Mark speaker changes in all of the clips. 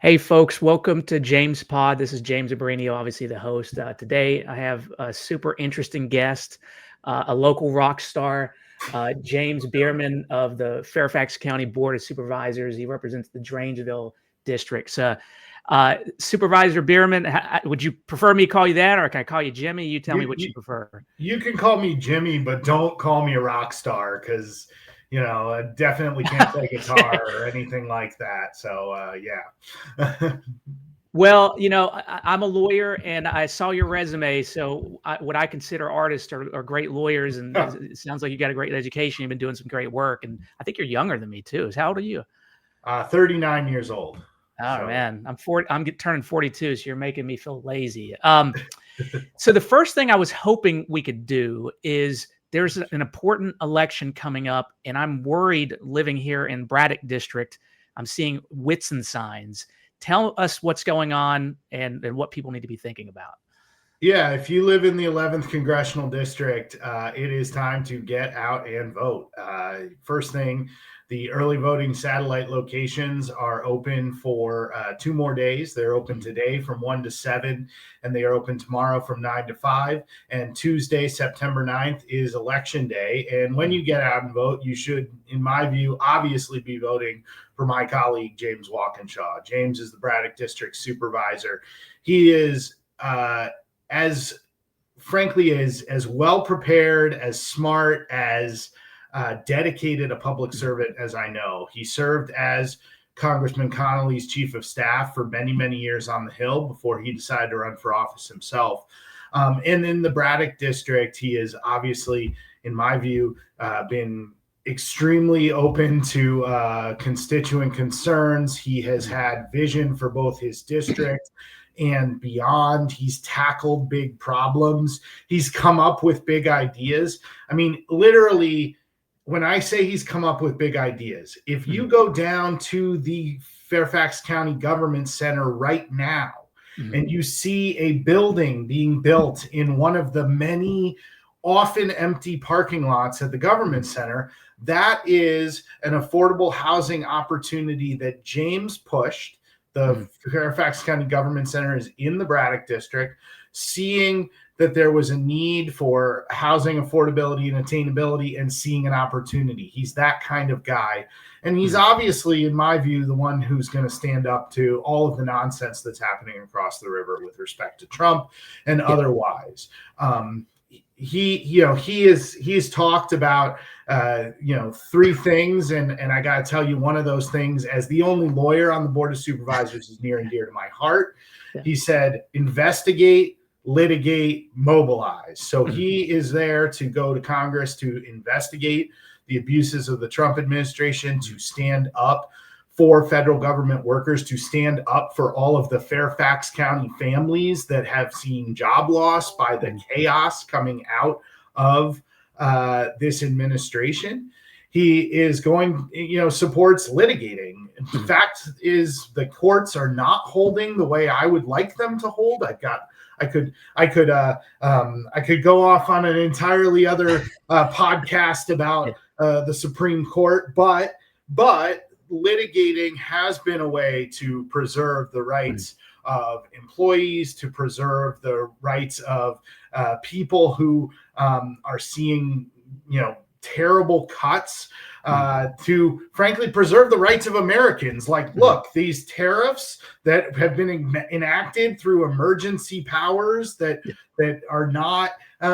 Speaker 1: Hey, folks, welcome to James Pod. This is James Bierman, obviously the host. Today, I have a super interesting guest, a local rock star, James Bierman of the Fairfax County Board of Supervisors. He represents the Dranesville District. Supervisor Bierman, would you prefer me to call you that, or can I call you Jimmy? You tell me what you prefer.
Speaker 2: You can call me Jimmy, but don't call me a rock star because, I definitely can't play guitar or anything like that. So, yeah.
Speaker 1: Well, I'm a lawyer, and I saw your resume. So, what I consider artists are great lawyers, and it sounds like you got a great education. You've been doing some great work, and I think you're younger than me too. How old are you?
Speaker 2: 39 years old.
Speaker 1: Oh man, I'm 40. I'm turning 42, so you're making me feel lazy. So the first thing I was hoping we could do is there's an important election coming up, and I'm worried living here in Braddock District. I'm seeing Whitson signs. Tell us what's going on and what people need to be thinking about.
Speaker 2: Yeah, if you live in the 11th Congressional District, it is time to get out and vote. First thing, the early voting satellite locations are open for 2 more days. They're open today from 1 to 7, and they are open tomorrow from 9 to 5. And Tuesday, September 9th, is Election Day. And when you get out and vote, you should, in my view, obviously be voting for my colleague, James Walkinshaw. James is the Braddock District Supervisor. He is as well prepared, as smart, as dedicated a public servant as I know. He served as Congressman Connolly's chief of staff for many, many years on the Hill before he decided to run for office himself. And in the Braddock District, he is obviously, in my view, been extremely open to constituent concerns. He has had vision for both his district and beyond. He's tackled big problems. He's come up with big ideas. I mean, literally, when I say he's come up with big ideas, if you go down to the Fairfax County Government Center right now, and you see a building being built in one of the many often empty parking lots at the Government Center, that is an affordable housing opportunity that James pushed. The Fairfax County Government Center is in the Braddock District, seeing that there was a need for housing affordability and attainability and seeing an opportunity. He's that kind of guy. And he's obviously, in my view, the one who's going to stand up to all of the nonsense that's happening across the river with respect to Trump and otherwise. He has talked about 3 things, and I got to tell you, one of those things, as the only lawyer on the Board of Supervisors, is near and dear to my heart. He said, investigate, litigate, mobilize. So he is there to go to Congress to investigate the abuses of the Trump administration, to stand up for federal government workers, to stand up for all of the Fairfax County families that have seen job loss by the chaos coming out of this administration. He is going, supports litigating. The fact is, the courts are not holding the way I would like them to hold. I could go off on an entirely other podcast about the Supreme Court, but litigating has been a way to preserve the rights of employees, to preserve the rights of people who are seeing, terrible cuts, to frankly preserve the rights of Americans. Like, look, these tariffs that have been enacted through emergency powers that are not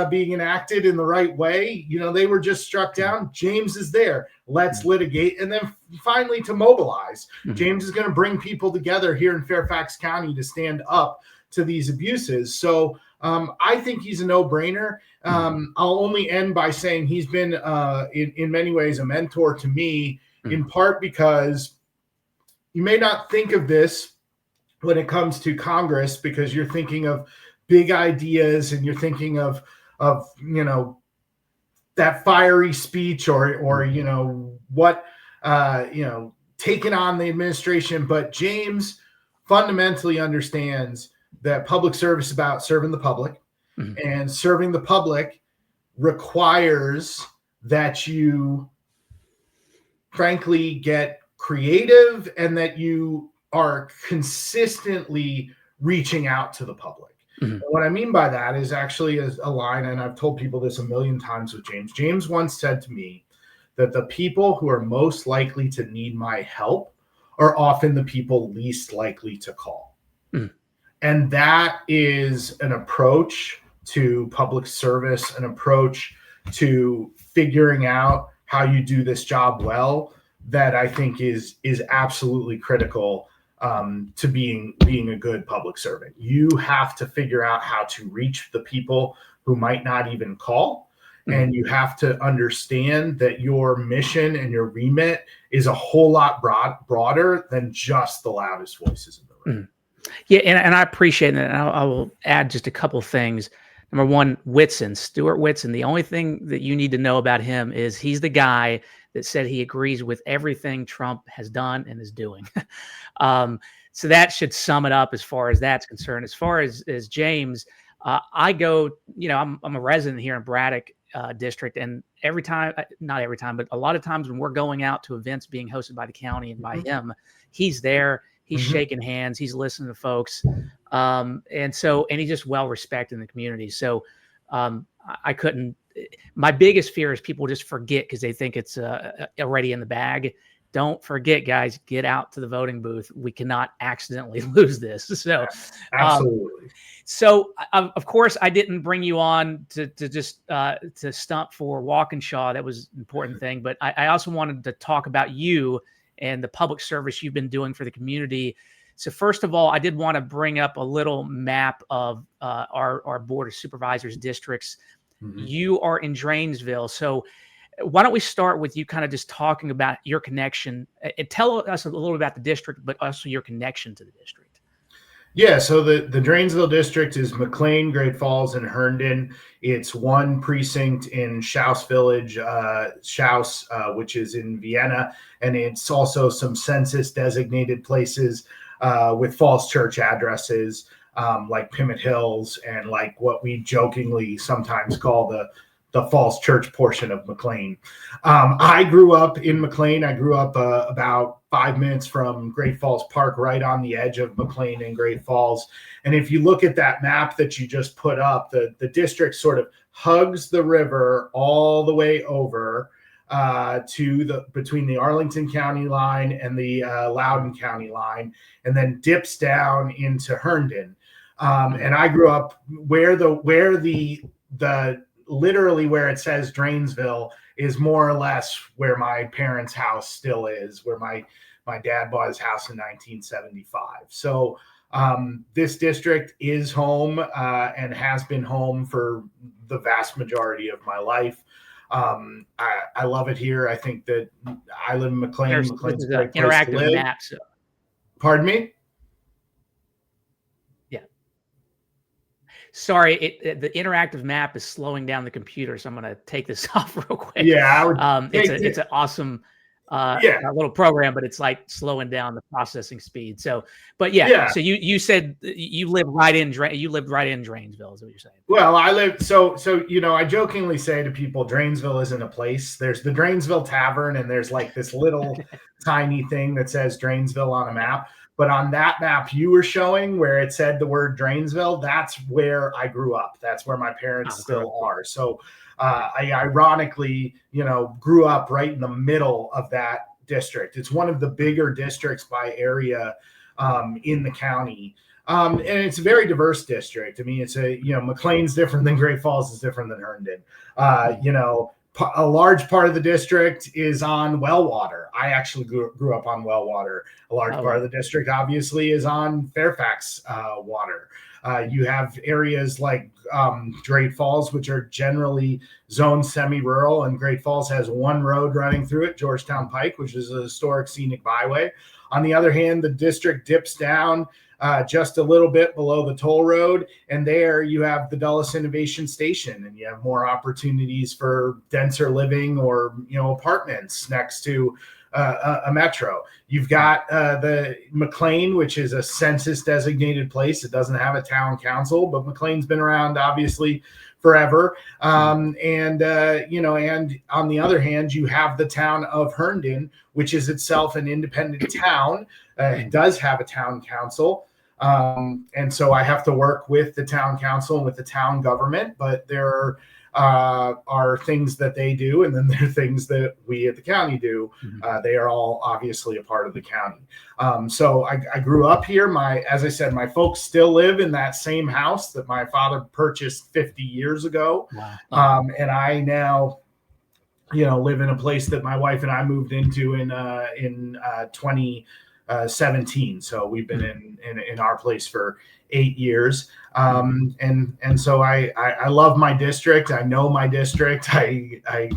Speaker 2: being enacted in the right way, they were just struck down. James is there. Let's litigate. And then finally, to mobilize. James is going to bring people together here in Fairfax County to stand up to these abuses. So I think he's a no-brainer. I'll only end by saying he's been, in many ways, a mentor to me, in part because you may not think of this when it comes to Congress, because you're thinking of big ideas and you're thinking of that fiery speech or taking on the administration. But James fundamentally understands that public service is about serving the public, and serving the public requires that you frankly get creative and that you are consistently reaching out to the public.
Speaker 1: Mhm.
Speaker 2: And what I mean by that is actually a line, and I've told people this a million times with James. James once said to me that the people who are most likely to need my help are often the people least likely to call.
Speaker 1: Mhm.
Speaker 2: And that is an approach to public service, an approach to figuring out how you do this job well, that I think is absolutely critical to being a good public servant. You have to figure out how to reach the people who might not even call. And you have to understand that your mission and your remit is a whole lot broader than just the loudest voices in the room.
Speaker 1: Yeah, and I appreciate that. And I will add just a couple things. Number one, Stuart Whitson. The only thing that you need to know about him is he's the guy that said he agrees with everything Trump has done and is doing. So that should sum it up as far as that's concerned. As far as James, I go, I'm a resident here in Braddock district, and every time, not every time, but a lot of times when we're going out to events being hosted by the county and by him, he's there. He's shaking hands. He's listening to folks. And he's just well respected in the community. So I couldn't, my biggest fear is people just forget because they think it's already in the bag. Don't forget, guys, get out to the voting booth. We cannot accidentally lose this. So
Speaker 2: absolutely.
Speaker 1: Of course, I didn't bring you on to just to stump for Walkinshaw. That was an important thing. But I also wanted to talk about you and the public service you've been doing for the community. So first of all, I did want to bring up a little map of our Board of Supervisors districts. You are in Dranesville. So why don't we start with you kind of just talking about your connection and tell us a little about the district, but also your connection to the district.
Speaker 2: Yeah, so the Dranesville district is McLean, Great Falls, and Herndon. It's one precinct in Schaus Village, which is in Vienna, and it's also some census-designated places with Falls Church addresses, like Pimmit Hills, and like what we jokingly sometimes call the Falls Church portion of McLean. I grew up in McLean. I grew up about 5 minutes from Great Falls Park, right on the edge of McLean and Great Falls. And if you look at that map that you just put up, the district sort of hugs the river all the way over to between the Arlington County line and the Loudoun County line, and then dips down into Herndon. And I grew up where the literally where it says Dranesville is more or less where my parents' house still is, where my dad bought his house in 1975. So this district is home and has been home for the vast majority of my life. I love it here. I think that I live in McLean. McLean's a great place to live.
Speaker 1: Map, so.
Speaker 2: Pardon me?
Speaker 1: Sorry, the interactive map is slowing down the computer, so I'm going to take this off real quick.
Speaker 2: Yeah,
Speaker 1: it's an awesome little program, but it's like slowing down the processing speed. So, but so you said you lived right in Dranesville, is what you're saying.
Speaker 2: Well, I jokingly say to people, Dranesville isn't a place. There's the Dranesville Tavern, and there's like this little tiny thing that says Dranesville on a map. But on that map you were showing where it said the word Dranesville, that's where I grew up. That's where my parents still are. So I ironically, grew up right in the middle of that district. It's one of the bigger districts by area in the county. And it's a very diverse district. I mean, it's McLean's different than Great Falls is different than Herndon. A large part of the district is on well water. I actually grew up on well water. A large part of the district, obviously, is on Fairfax water. You have areas like Great Falls, which are generally zoned semi-rural, and Great Falls has one road running through it, Georgetown Pike, which is a historic scenic byway. On the other hand, the district dips down just a little bit below the toll road, and there you have the Dulles Innovation Station, and you have more opportunities for denser living or apartments next to a metro. You've got the McLean, which is a census designated place. It doesn't have a town council, but McLean's been around obviously forever. And on the other hand, you have the town of Herndon, which is itself an independent town does have a town council. And so I have to work with the town council and with the town government, but there are things that they do, and then there are things that we at the county do. They are all obviously a part of the county. So I grew up here. As I said, my folks still live in that same house that my father purchased 50 years ago. Wow. And I now, live in a place that my wife and I moved into in 2017. So we've been in our place for 8 years. And so I love my district. I know my district. I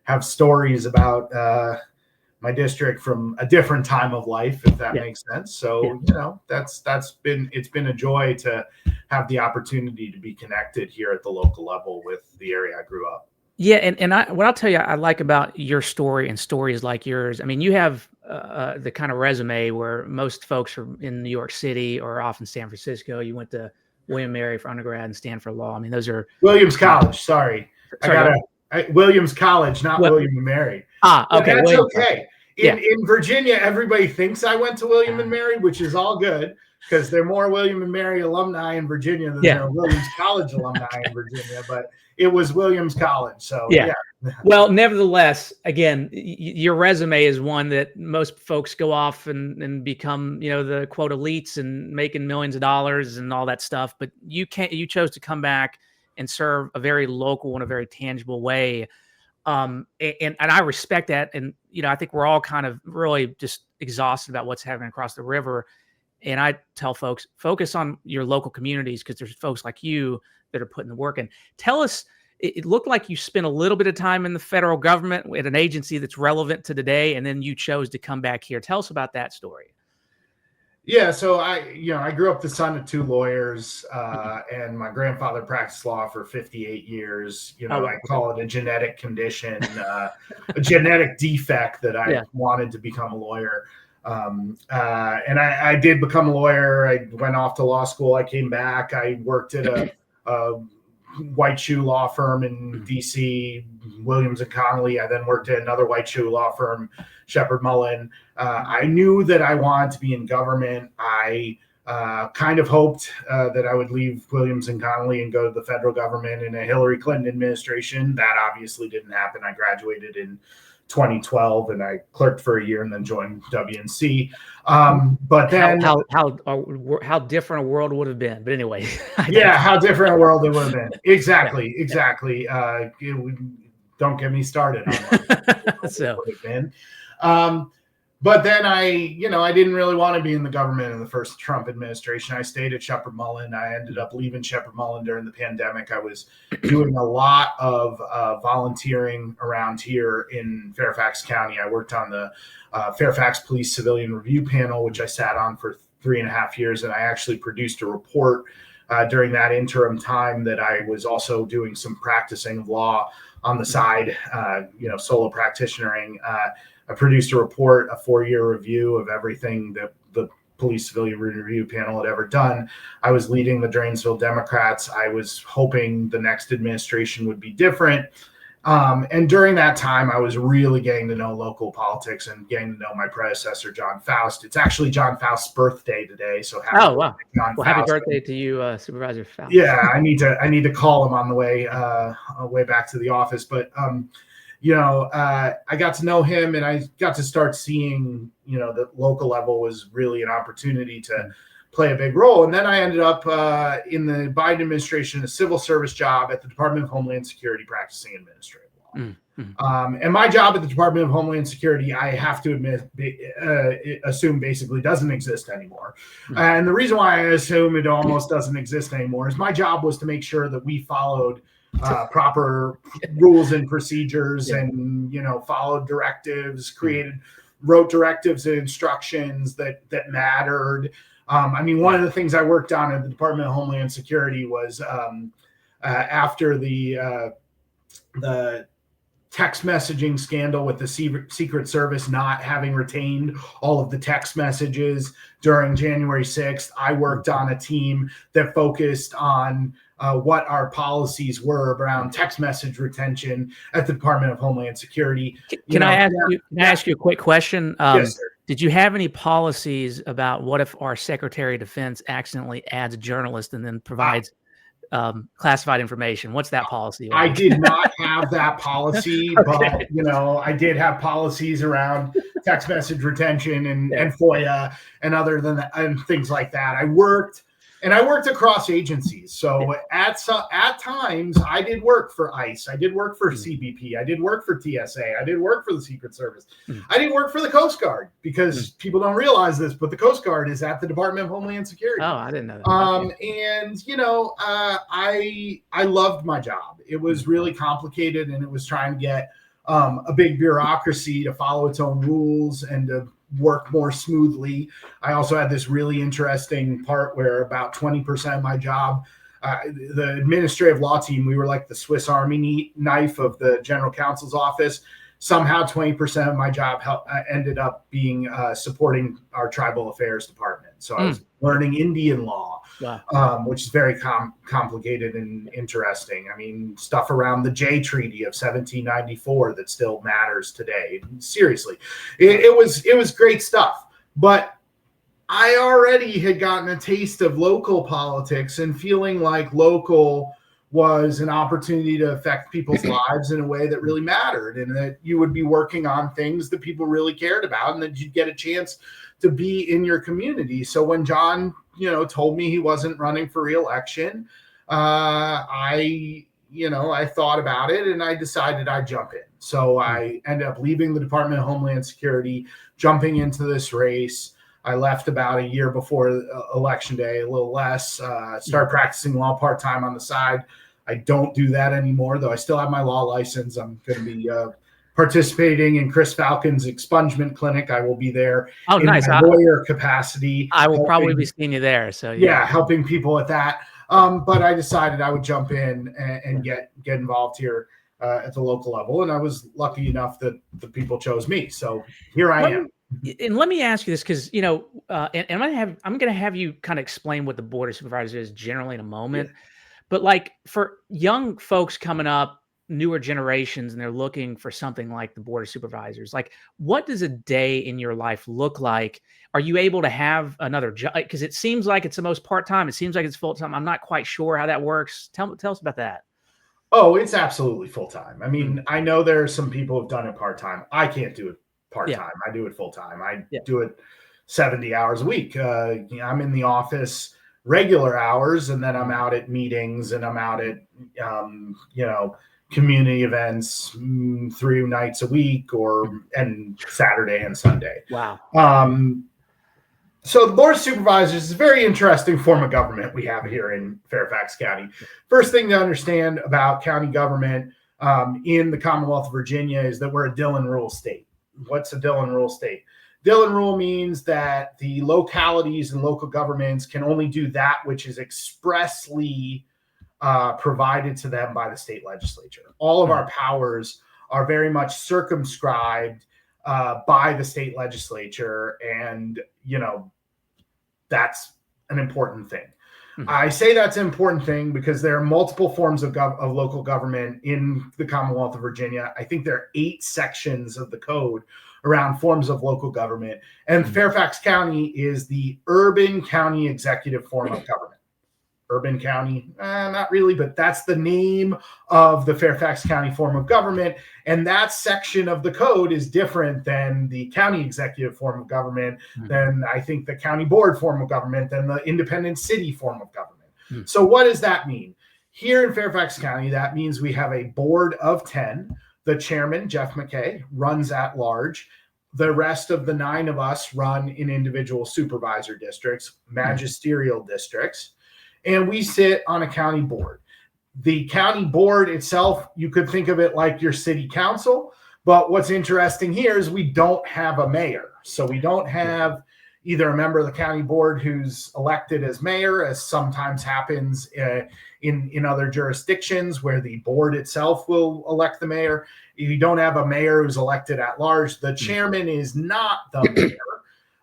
Speaker 2: have stories about my district from a different time of life, if that makes sense. So, it's been a joy to have the opportunity to be connected here at the local level with the area I grew up.
Speaker 1: Yeah. And what I'll tell you, I like about your story and stories like yours. I mean, you have the kind of resume where most folks are in New York City or off in San Francisco. You went to William & Mary for undergrad and Stanford Law. I mean, those are
Speaker 2: Williams College. Sorry. Williams College, not William & Mary.
Speaker 1: Okay.
Speaker 2: That's okay. In Virginia, everybody thinks I went to William & Mary, which is all good because there are more William & Mary alumni in Virginia than there are Williams College alumni in Virginia. But it was Williams College. So,
Speaker 1: Well, nevertheless, again, your resume is one that most folks go off and become, the quote elites and making millions of dollars and all that stuff. But you chose to come back and serve a very local and a very tangible way. And I respect that. And, I think we're all kind of really just exhausted about what's happening across the river. And I tell folks, focus on your local communities because there's folks like you that are putting the work in. Tell us, it looked like you spent a little bit of time in the federal government at an agency that's relevant to today, and then you chose to come back here. Tell us about that story.
Speaker 2: Yeah, so I grew up the son of 2 lawyers, and my grandfather practiced law for 58 years. I call it a genetic condition, a genetic defect that I wanted to become a lawyer. And I did become a lawyer. I went off to law school. I came back. I worked at a white shoe law firm in DC, Williams and Connolly. I then worked at another white shoe law firm, Shepherd Mullen. I knew that I wanted to be in government. I kind of hoped that I would leave Williams and Connolly and go to the federal government in a Hillary Clinton administration. That obviously didn't happen. I graduated in 2012 and I clerked for a year and then joined WNC. But then
Speaker 1: how different a world would have been. But anyway,
Speaker 2: how different a world it would have been. Exactly. Don't get me started on what it would have been. But then I didn't really want to be in the government in the first Trump administration. I stayed at Shepherd Mullen. I ended up leaving Shepherd Mullen during the pandemic. I was doing a lot of volunteering around here in Fairfax County. I worked on the Fairfax Police Civilian Review Panel, which I sat on for 3.5 years. And I actually produced a report during that interim time that I was also doing some practicing of law on the side, solo practitionering. I produced a report, a 4-year review of everything that the Police Civilian Review Panel had ever done. I was leading the Dranesville Democrats. I was hoping the next administration would be different. And during that time, I was really getting to know local politics and getting to know my predecessor, John Faust. It's actually John Faust's birthday today. So
Speaker 1: happy birthday to you, Supervisor Faust.
Speaker 2: Yeah, I need to call him on the way back to the office. But I got to know him and I got to start seeing, the local level was really an opportunity to play a big role. And then I ended up in the Biden administration, a civil service job at the Department of Homeland Security, practicing administrative law. And my job at the Department of Homeland Security, I have to assume basically doesn't exist anymore. And the reason why I assume it almost doesn't exist anymore is my job was to make sure that we followed proper rules and procedures and, followed directives, wrote directives and instructions that mattered. One of the things I worked on at the Department of Homeland Security was after the text messaging scandal with the Secret Service not having retained all of the text messages during January 6th, I worked on a team that focused on what our policies were around text message retention at the Department of Homeland Security.
Speaker 1: Can I ask you a quick question?
Speaker 2: Yes, sir.
Speaker 1: Did you have any policies about what if our Secretary of Defense accidentally adds a journalist and then provides classified information? What's that policy
Speaker 2: I
Speaker 1: like?
Speaker 2: did not have that policy,
Speaker 1: Okay.
Speaker 2: but I did have policies around text message retention and,
Speaker 1: Yeah.
Speaker 2: and FOIA and other than that, and things like that. I worked across agencies. So at times I did work for ICE. I did work for CBP. I did work for TSA. I did work for the Secret Service. I did work for the Coast Guard because people don't realize this, but the Coast Guard is at the Department of Homeland Security.
Speaker 1: Oh, I didn't know that.
Speaker 2: And I loved my job. It was really complicated, and it was trying to get a big bureaucracy to follow its own rules and to work more smoothly. I also had this really interesting part where about 20% of my job, the administrative law team, we were like the Swiss Army knife of the general counsel's office. Somehow 20% of my job ended up being supporting our tribal affairs department. So I was learning Indian law, which is very complicated and interesting. I mean, stuff around the Jay Treaty of 1794 that still matters today. Seriously, it was great stuff. But I already had gotten a taste of local politics and feeling like local was an opportunity to affect people's lives in a way that really mattered, and that you would be working on things that people really cared about, and that you'd get a chance to be in your community. So when John, told me he wasn't running for re-election, I thought about it and I decided I'd jump in. So I ended up leaving the Department of Homeland Security, jumping into this race. I left about a year before election day, a little less, started practicing law part-time on the side. I don't do that anymore, though I still have my law license. I'm going to be participating in Chris Falcon's expungement clinic. I will be there in
Speaker 1: nice.
Speaker 2: my lawyer capacity.
Speaker 1: I will probably be seeing you there. So
Speaker 2: yeah, helping people with that. But I decided I would jump in and get involved here at the local level. And I was lucky enough that the people chose me. So here I am.
Speaker 1: And let me ask you this, because and I'm going to have you kind of explain what the Board of Supervisors is generally in a moment. Yeah. But like for young folks coming up, newer generations, and they're looking for something like the Board of Supervisors, like what does a day in your life look like? Are you able to have another job? Because it seems like it's the most part-time. It seems like it's full-time. I'm not quite sure how that works. Tell us about that.
Speaker 2: Oh, it's absolutely full-time. I mean, I know there are some people who've done it part-time. I can't do it part-time. Yeah. I do it full-time. I do it 70 hours a week. I'm in the office regular hours, and then I'm out at meetings, and I'm out at, community events 3 nights a week, and Saturday and Sunday.
Speaker 1: Wow.
Speaker 2: So the Board of Supervisors is a very interesting form of government we have here in Fairfax County. First thing to understand about county government in the Commonwealth of Virginia is that we're a Dillon Rule state. What's a Dillon Rule state? Dillon Rule means that the localities and local governments can only do that which is expressly provided to them by the state legislature. All of our powers are very much circumscribed by the state legislature, and that's an important thing. I say that's an important thing because there are multiple forms of local government in the Commonwealth of Virginia. I think there are 8 sections of the code around forms of local government, and Fairfax County is the urban county executive form of government. Urban county, not really, but that's the name of the Fairfax County form of government. And that section of the code is different than the county executive form of government, than I think the county board form of government, than the independent city form of government. So what does that mean? Here in Fairfax County, that means we have a board of 10. The chairman, Jeff McKay, runs at large. The rest of the 9 of us run in individual supervisor districts, magisterial districts. And we sit on a county board. The county board itself, you could think of it like your city council. But what's interesting here is we don't have a mayor. So we don't have either a member of the county board who's elected as mayor, as sometimes happens in other jurisdictions where the board itself will elect the mayor. You don't have a mayor who's elected at large. The chairman is not the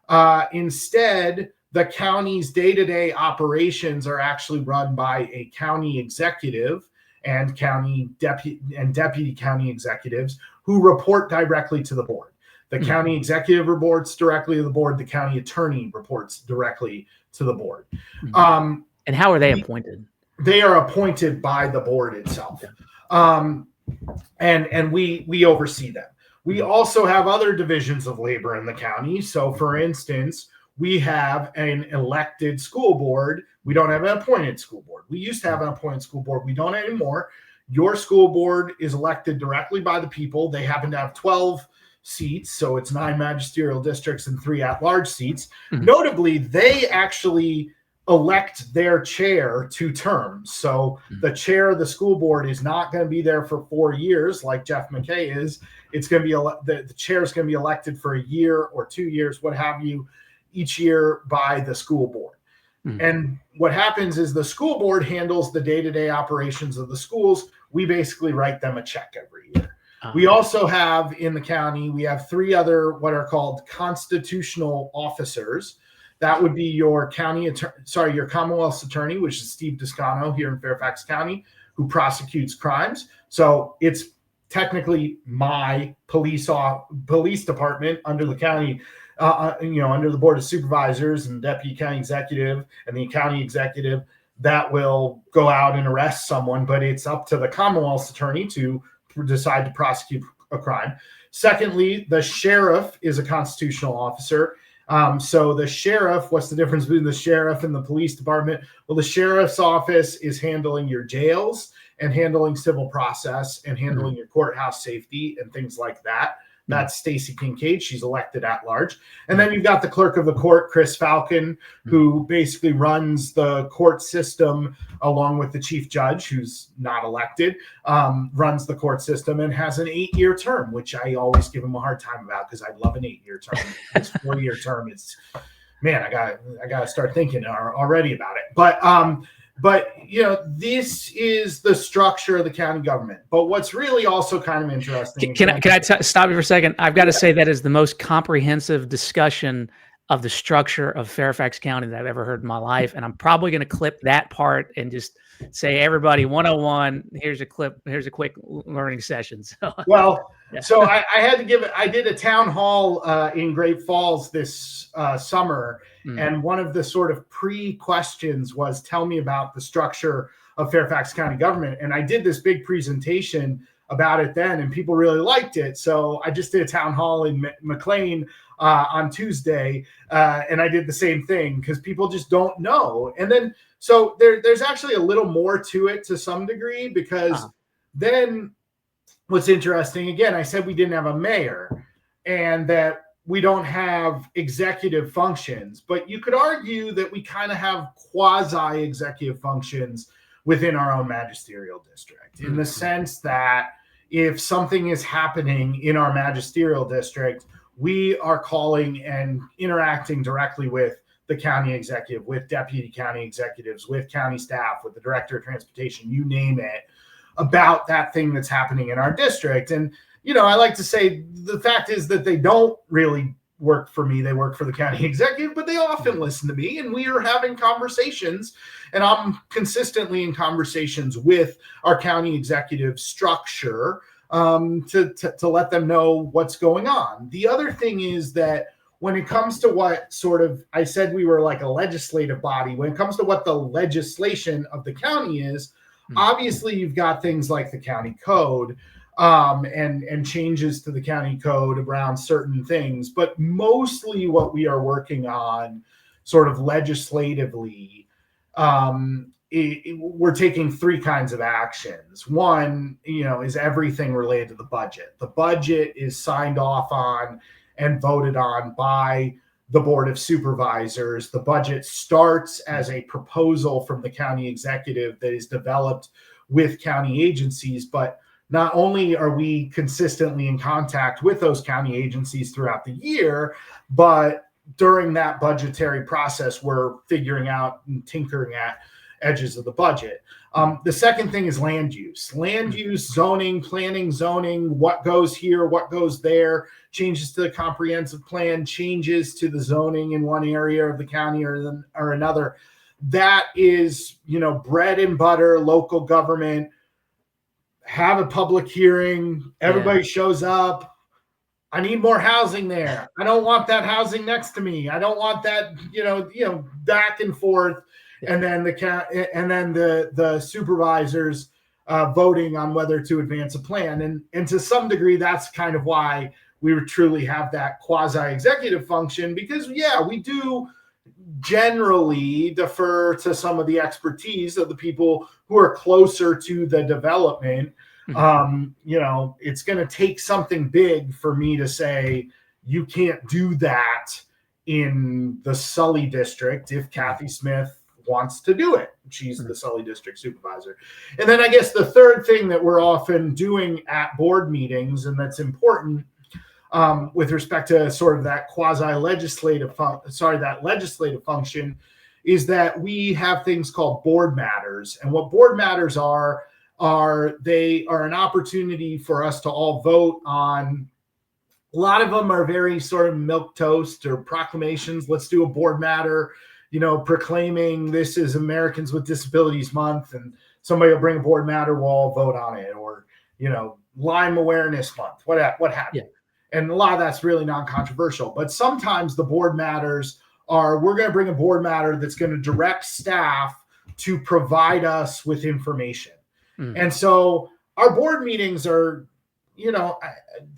Speaker 2: mayor. Instead, the county's day-to-day operations are actually run by a county executive and deputy county executives who report directly to the board. The county executive reports directly to the board. The county attorney reports directly to the board.
Speaker 1: And how are they appointed?
Speaker 2: They are appointed by the board itself. And we oversee them. We also have other divisions of labor in the county. So for instance, we have an elected school board. We don't have an appointed school board. We used to have an appointed school board. We don't anymore. Your school board is elected directly by the people. They happen to have 12 seats. So it's 9 magisterial districts and 3 at-large seats. Notably, they actually elect their chair 2 terms. So the chair of the school board is not going to be there for 4 years like Jeff McKay is. It's going to be the chair is going to be elected for a year or 2 years, what have you, each year by the school board. And what happens is the school board handles the day-to-day operations of the schools. We basically write them a check every year. We also have in the county, we have 3 other what are called constitutional officers. That would be your your Commonwealth's attorney, which is Steve Toscano here in Fairfax County, who prosecutes crimes. So it's technically my police department under the county, under the Board of Supervisors and Deputy County Executive and the county executive that will go out and arrest someone, but it's up to the Commonwealth's attorney to decide to prosecute a crime. Secondly, the sheriff is a constitutional officer. So the sheriff, what's the difference between the sheriff and the police department? Well, the sheriff's office is handling your jails and handling civil process and handling your courthouse safety and things like that. That's Stacy Kincaid. She's elected at large. And then you've got the clerk of the court, Chris Falcon, who basically runs the court system along with the chief judge, who's not elected, runs the court system and has an 8-year term, which I always give him a hard time about because I love an 8-year term. This 4-year term is, man, I gotta start thinking already about it. But this is the structure of the county government. But what's really also kind of interesting.
Speaker 1: Can I stop you for a second? I've got to say that is the most comprehensive discussion of the structure of Fairfax County that I've ever heard in my life. And I'm probably going to clip that part and just say, everybody, 101, here's a clip. Here's a quick learning session. So,
Speaker 2: so I had to give it. I did a town hall in Great Falls this summer. And one of the sort of pre-questions was, tell me about the structure of Fairfax County government. And I did this big presentation about it then, and people really liked it. So I just did a town hall in McLean on Tuesday, and I did the same thing because people just don't know. And then, so there's actually a little more to it to some degree, because then what's interesting, again, I said we didn't have a mayor and that we don't have executive functions, but you could argue that we kind of have quasi-executive functions within our own magisterial district, in the sense that if something is happening in our magisterial district, we are calling and interacting directly with the county executive, with deputy county executives, with county staff, with the director of transportation, you name it, about that thing that's happening in our district. And I like to say the fact is that they don't really work for me. They work for the county executive, but they often listen to me, and we are having conversations, and I'm consistently in conversations with our county executive structure to let them know what's going on. The other thing is that when it comes to what sort of, I said we were like a legislative body, when it comes to what the legislation of the county is, obviously you've got things like the county code, and changes to the county code around certain things. But mostly what we are working on sort of legislatively, we're taking 3 kinds of actions. One, is everything related to the budget. The budget is signed off on and voted on by the Board of Supervisors. The budget starts as a proposal from the county executive that is developed with county agencies, but not only are we consistently in contact with those county agencies throughout the year, but during that budgetary process, we're figuring out and tinkering at edges of the budget. The second thing is land use, zoning, planning, zoning, what goes here, what goes there, changes to the comprehensive plan, changes to the zoning in one area of the county or another. That is, bread and butter, local government. Have a public hearing, everybody shows up, I need more housing there. I don't want that housing next to me. I don't want that, back and forth. And then the supervisors voting on whether to advance a plan. And to some degree, that's kind of why we would truly have that quasi-executive function, because we do generally defer to some of the expertise of the people who are closer to the development. It's going to take something big for me to say you can't do that in the Sully district if Kathy Smith wants to do it. She's the Sully district supervisor. And then I guess the third thing that we're often doing at board meetings, and that's important with respect to sort of that legislative function, is that we have things called board matters. And what board matters are they are an opportunity for us to all vote on. A lot of them are very sort of milquetoast or proclamations. Let's do a board matter, proclaiming this is Americans with Disabilities Month, and somebody will bring a board matter, we'll all vote on it, or Lyme Awareness Month, what have you. And a lot of that's really non-controversial. But sometimes the board matters are, we're going to bring a board matter that's going to direct staff to provide us with information. And so our board meetings are,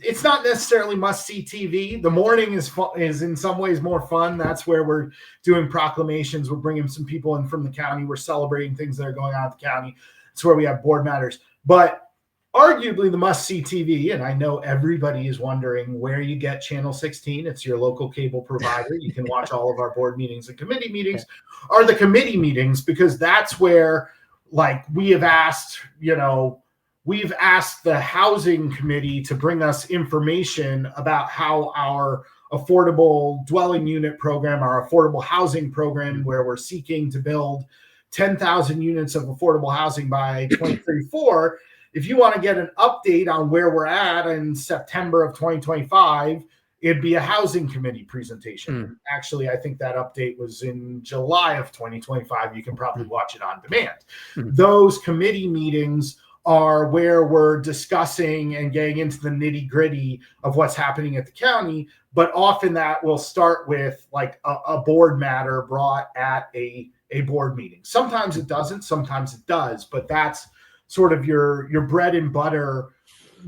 Speaker 2: it's not necessarily must-see TV. The morning is in some ways more fun. That's where we're doing proclamations. We're bringing some people in from the county. We're celebrating things that are going on at the county. It's where we have board matters. But arguably the must-see TV, and I know everybody is wondering where you get Channel 16. It's your local cable provider. You can watch all of our board meetings and committee meetings, are the committee meetings, because that's where, we've asked the housing committee to bring us information about how our affordable dwelling unit program, our affordable housing program, where we're seeking to build 10,000 units of affordable housing by 2034. If you want to get an update on where we're at in September of 2025, it'd be a housing committee presentation. Actually, I think that update was in July of 2025. You can probably watch it on demand. Those committee meetings are where we're discussing and getting into the nitty-gritty of what's happening at the county. But often that will start with a board matter brought at a board meeting. Sometimes it doesn't, sometimes it does, but that's sort of your bread and butter,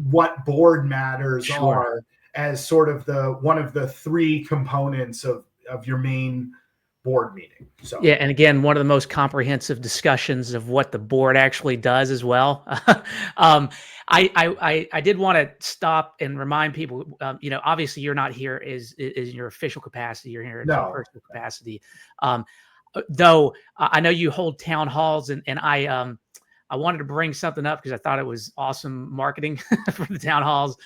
Speaker 2: what board matters are, as sort of one of the three components of your main board meeting. So
Speaker 1: and again, one of the most comprehensive discussions of what the board actually does as well. I did want to stop and remind people, obviously you're not here is in your official capacity. You're here in your personal capacity. Though I know you hold town halls, and I wanted to bring something up because I thought it was awesome marketing for the town halls.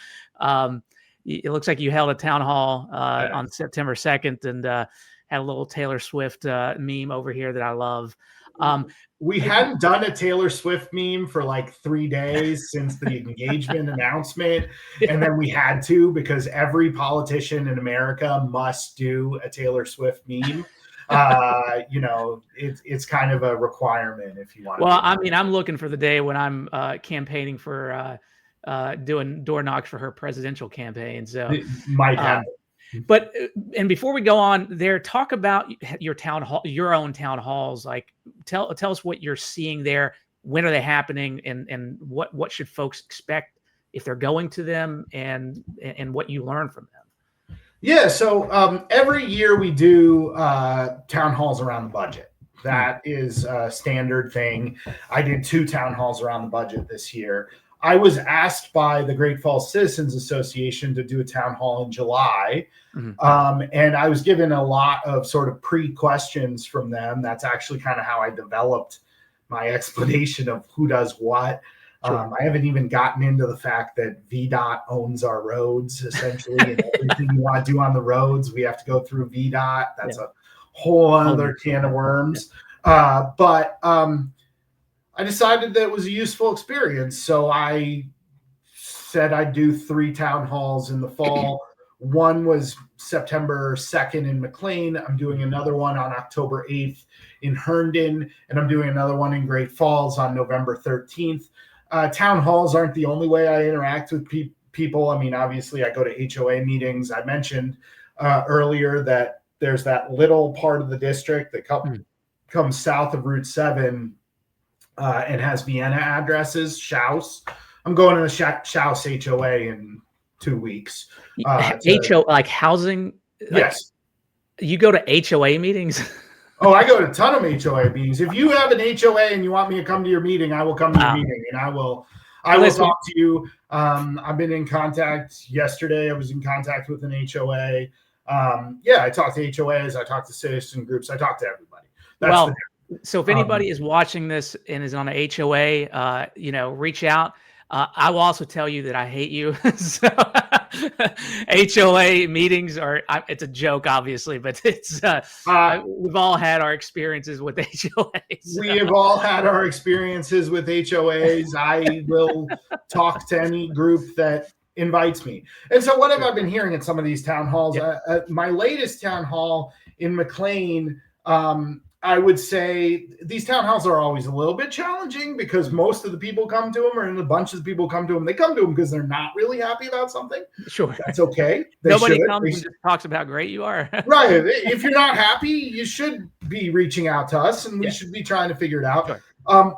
Speaker 1: It looks like you held a town hall on September 2nd and had a little Taylor Swift meme over here that I love.
Speaker 2: We hadn't done a Taylor Swift meme for 3 days since the engagement announcement. And then we had to, because every politician in America must do a Taylor Swift meme. It's kind of a requirement if you want.
Speaker 1: Well, I'm looking for the day when I'm campaigning for doing door knocks for her presidential campaign. So
Speaker 2: it might happen.
Speaker 1: But and before we go on there, talk about your town hall, your own town halls. Tell us what you're seeing there. When are they happening, and what should folks expect if they're going to them, and what you learn from them?
Speaker 2: Yeah, so every year we do town halls around the budget. That is a standard thing. I did 2 town halls around the budget this year. I was asked by the Great Falls Citizens Association to do a town hall in July. And I was given a lot of sort of pre-questions from them. That's actually kind of how I developed my explanation of who does what. I haven't even gotten into the fact that VDOT owns our roads, essentially, and everything you want to do on the roads, we have to go through VDOT. That's a whole other can of worms. But I decided that it was a useful experience. So I said I'd do 3 town halls in the fall. One was September 2nd in McLean. I'm doing another one on October 8th in Herndon, and I'm doing another one in Great Falls on November 13th. Town halls aren't the only way I interact with people. I mean, obviously, I go to HOA meetings. I mentioned earlier that there's that little part of the district that comes south of Route 7 and has Vienna addresses, Schaus. I'm going to the Schaus HOA in 2 weeks.
Speaker 1: HO, like housing?
Speaker 2: Yes.
Speaker 1: Like, you go to HOA meetings?
Speaker 2: Oh, I go to a ton of HOA meetings. If you have an HOA and you want me to come to your meeting, I will come to your meeting, and I will talk to you. I've been in contact yesterday. I was in contact with an HOA. I talk to HOAs. I talk to citizen groups. I talk to everybody.
Speaker 1: So if anybody is watching this and is on a HOA, reach out. I will also tell you that I hate you. So HOA meetings it's a joke, obviously, but it's we've all had our experiences with HOAs.
Speaker 2: We have all had our experiences with HOAs. I will talk to any group that invites me. And so what have I been hearing at some of these town halls? My latest town hall in McLean, I would say these town halls are always a little bit challenging because most of the people come to them, or a bunch of people come to them. They come to them because they're not really happy about something.
Speaker 1: Sure.
Speaker 2: That's okay.
Speaker 1: Nobody comes and just talks about how great you are.
Speaker 2: Right. If you're not happy, you should be reaching out to us, and we should be trying to figure it out. Sure.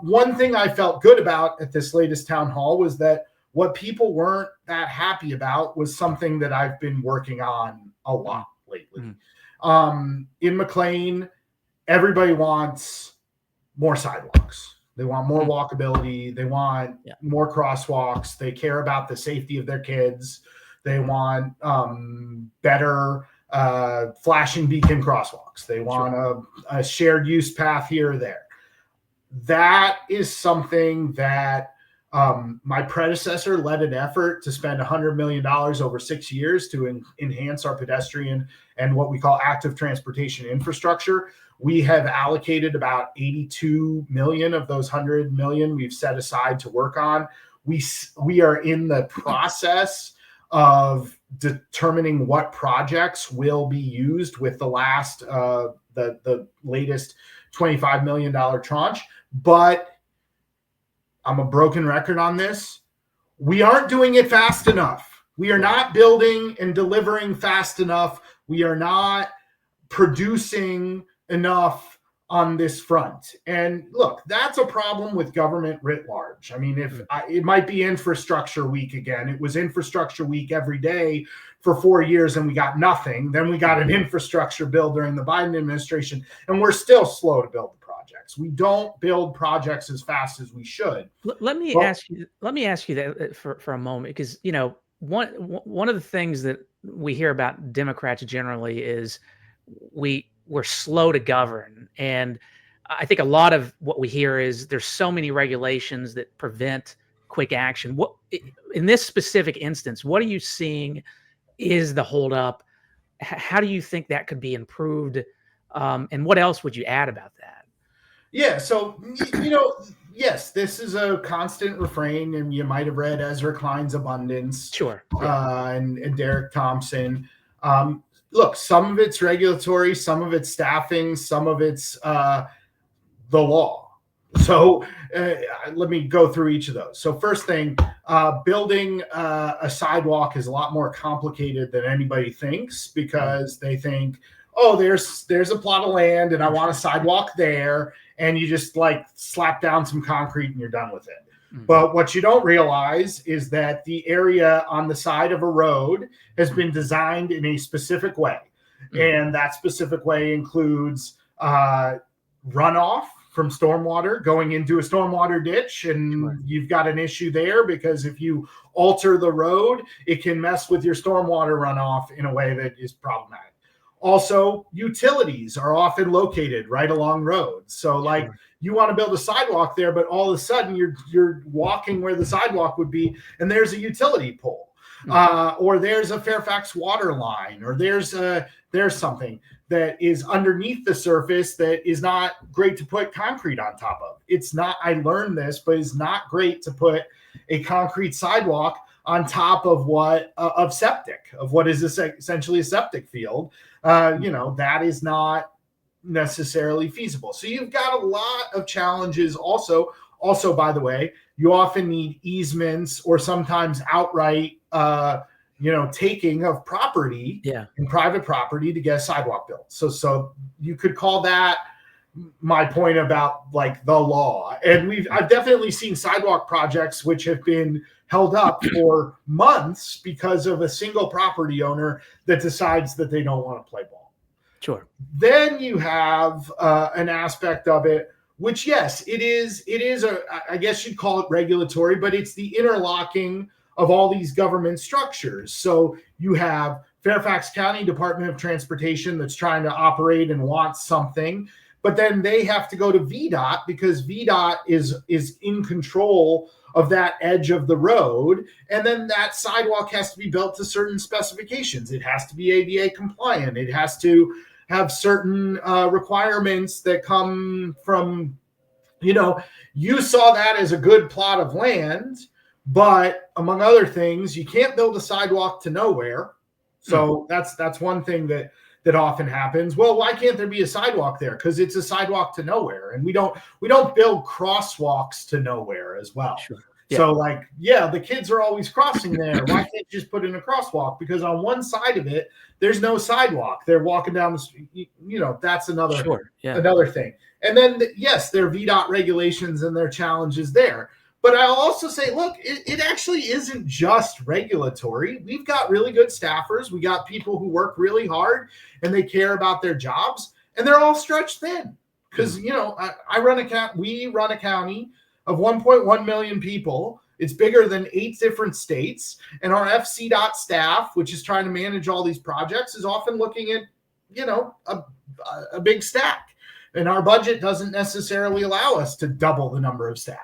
Speaker 2: One thing I felt good about at this latest town hall was that what people weren't that happy about was something that I've been working on a lot lately. In McLean, everybody wants more sidewalks. They want more walkability. They want more crosswalks. They care about the safety of their kids. They want better flashing beacon crosswalks. They want a shared use path here or there. That is something that my predecessor led an effort to spend $100 million over 6 years to enhance our pedestrian and what we call active transportation infrastructure. We have allocated about 82 million of those 100 million we've set aside to work on. We are in the process of determining what projects will be used with the last the latest $25 million tranche. But I'm a broken record on this. We aren't doing it fast enough. We are not building and delivering fast enough. We are not producing enough on this front. And look, that's a problem with government writ large. I mean, it might be infrastructure week again. It was infrastructure week every day for 4 years and we got nothing. Then we got an infrastructure bill during the Biden administration, and we're still slow to build the projects. We don't build projects as fast as we should.
Speaker 1: Let me ask you that for a moment, because one of the things that we hear about Democrats generally is we're slow to govern. And I think a lot of what we hear is there's so many regulations that prevent quick action. What, in this specific instance, what are you seeing is the holdup? How do you think that could be improved? And what else would you add about that?
Speaker 2: Yeah. So, yes, this is a constant refrain, and you might have read Ezra Klein's Abundance.
Speaker 1: Sure.
Speaker 2: And Derek Thompson. Look, some of it's regulatory, some of it's staffing, some of it's the law. So let me go through each of those. So first thing, building a sidewalk is a lot more complicated than anybody thinks, because they think, oh, there's a plot of land and I want a sidewalk there. And you just like slap down some concrete and you're done with it. But what you don't realize is that the area on the side of a road has been designed in a specific way. And that specific way includes runoff from stormwater going into a stormwater ditch. And you've got an issue there, because if you alter the road, it can mess with your stormwater runoff in a way that is problematic. Also, utilities are often located right along roads. So you want to build a sidewalk there, but all of a sudden you're walking where the sidewalk would be, and there's a utility pole, or there's a Fairfax water line, or there's something that is underneath the surface that is not great to put concrete on top of. It's not, I learned this, but it's not great to put a concrete sidewalk on top of what is essentially a septic field. That is not necessarily feasible. So you've got a lot of challenges also Also, by the way, you often need easements or sometimes outright, taking of property in private property to get a sidewalk built. So you could call that my point about like the law. And I've definitely seen sidewalk projects which have been held up for months because of a single property owner that decides that they don't want to play ball.
Speaker 1: Sure.
Speaker 2: Then you have an aspect of it, which, yes, it is I guess you'd call it regulatory, but it's the interlocking of all these government structures. So you have Fairfax County Department of Transportation that's trying to operate and wants something, but then they have to go to VDOT because VDOT is in control of that edge of the road. And then that sidewalk has to be built to certain specifications. It has to be ADA compliant. It has to have certain requirements that come from, you saw that as a good plot of land, but among other things, you can't build a sidewalk to nowhere. So that's one thing that often happens. Well, why can't there be a sidewalk there? Because it's a sidewalk to nowhere, and we don't build crosswalks to nowhere as well. Sure. Yeah. So the kids are always crossing there. Why can't you just put in a crosswalk? Because on one side of it, there's no sidewalk. They're walking down the street. That's another thing. And then there are VDOT regulations and there are challenges there. But I'll also say, look, it actually isn't just regulatory. We've got really good staffers. We got people who work really hard and they care about their jobs, and they're all stretched thin. Because, we run a county of 1.1 million people. It's bigger than 8 different states. And our FCDOT staff, which is trying to manage all these projects, is often looking at, a big stack. And our budget doesn't necessarily allow us to double the number of staff.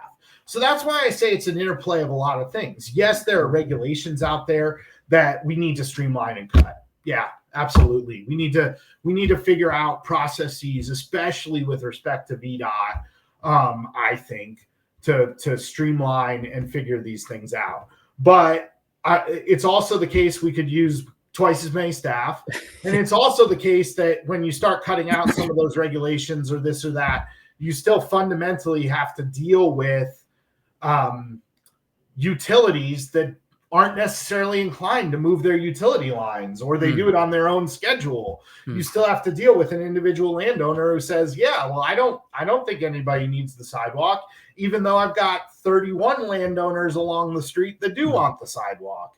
Speaker 2: So that's why I say it's an interplay of a lot of things. Yes, there are regulations out there that we need to streamline and cut. Yeah, absolutely. We need to figure out processes, especially with respect to VDOT, I think, to streamline and figure these things out. But it's also the case we could use twice as many staff. And it's also the case that when you start cutting out some of those regulations or this or that, you still fundamentally have to deal with utilities that aren't necessarily inclined to move their utility lines, or they do it on their own schedule. You still have to deal with an individual landowner who says, I don't think anybody needs the sidewalk, even though I've got 31 landowners along the street that do want the sidewalk.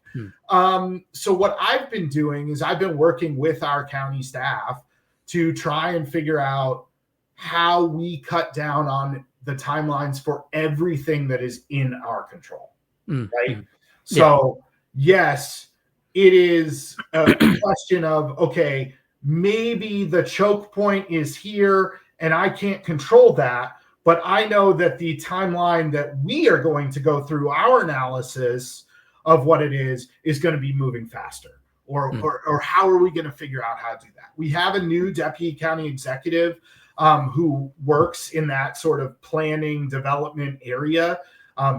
Speaker 2: So what I've been doing is I've been working with our county staff to try and figure out how we cut down on the timelines for everything that is in our control. Right. So yes, it is a question of, okay, maybe the choke point is here and I can't control that, but I know that the timeline that we are going to go through our analysis of what it is going to be moving faster. Or how are we going to figure out how to do that? We have a new deputy county executive who works in that sort of planning development area.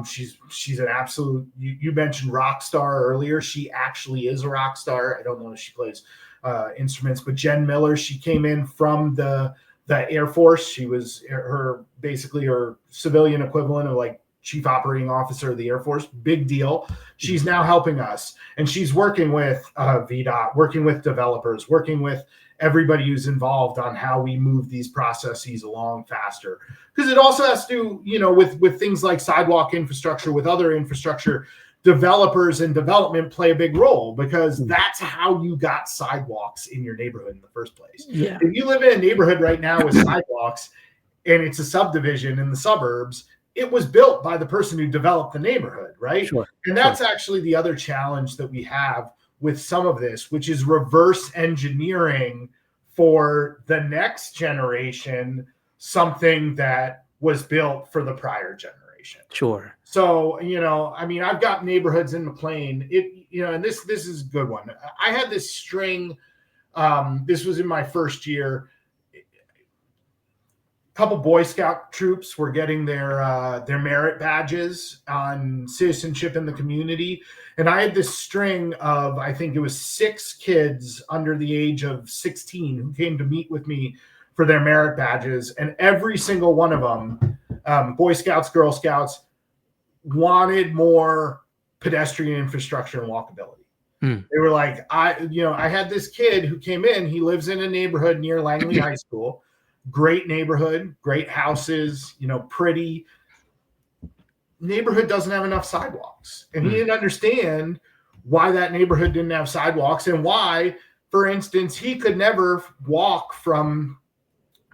Speaker 2: She's an absolute, you mentioned rock star earlier. She actually is a rock star. I don't know if she plays instruments, but Jen Miller, she came in from the Air Force. She was her civilian equivalent of like chief operating officer of the Air Force. Big deal. She's now helping us, and she's working with VDOT, working with developers, working with everybody who's involved on how we move these processes along faster. Because it also has to do, with things like sidewalk infrastructure, with other infrastructure, developers and development play a big role, because that's how you got sidewalks in your neighborhood in the first place. Yeah. If you live in a neighborhood right now with sidewalks and it's a subdivision in the suburbs, it was built by the person who developed the neighborhood, right? Sure. And that's actually the other challenge that we have with some of this, which is reverse engineering for the next generation, something that was built for the prior generation.
Speaker 1: Sure.
Speaker 2: So, I've got neighborhoods in McLean, and this is a good one. I had this string, this was in my first year. A couple Boy Scout troops were getting their merit badges on citizenship in the community. And I had this string of, I think it was 6 kids under the age of 16 who came to meet with me for their merit badges. And every single one of them Boy Scouts, Girl Scouts wanted more pedestrian infrastructure and walkability. They were like, I had this kid who came in. He lives in a neighborhood near Langley High School. Great neighborhood, great houses, pretty. Neighborhood doesn't have enough sidewalks. And he didn't understand why that neighborhood didn't have sidewalks and why, for instance, he could never walk from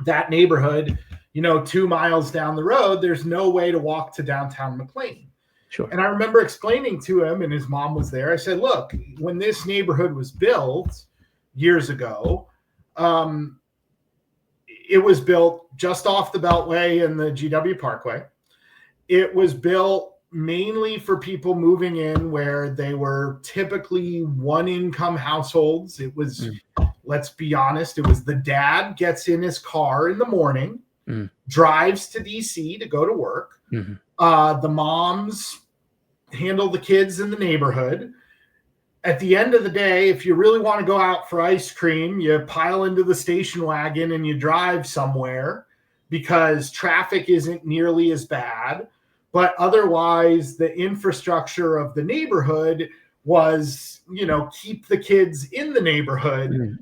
Speaker 2: that neighborhood, 2 miles down the road. There's no way to walk to downtown McLean.
Speaker 1: Sure.
Speaker 2: And I remember explaining to him, and his mom was there. I said, look, when this neighborhood was built years ago, it was built just off the Beltway and the GW Parkway. It was built mainly for people moving in where they were typically one-income households. It was, let's be honest, it was the dad gets in his car in the morning, drives to DC to go to work. The moms handle the kids in the neighborhood. At the end of the day, if you really want to go out for ice cream, you pile into the station wagon and you drive somewhere because traffic isn't nearly as bad. But otherwise, the infrastructure of the neighborhood was, keep the kids in the neighborhood,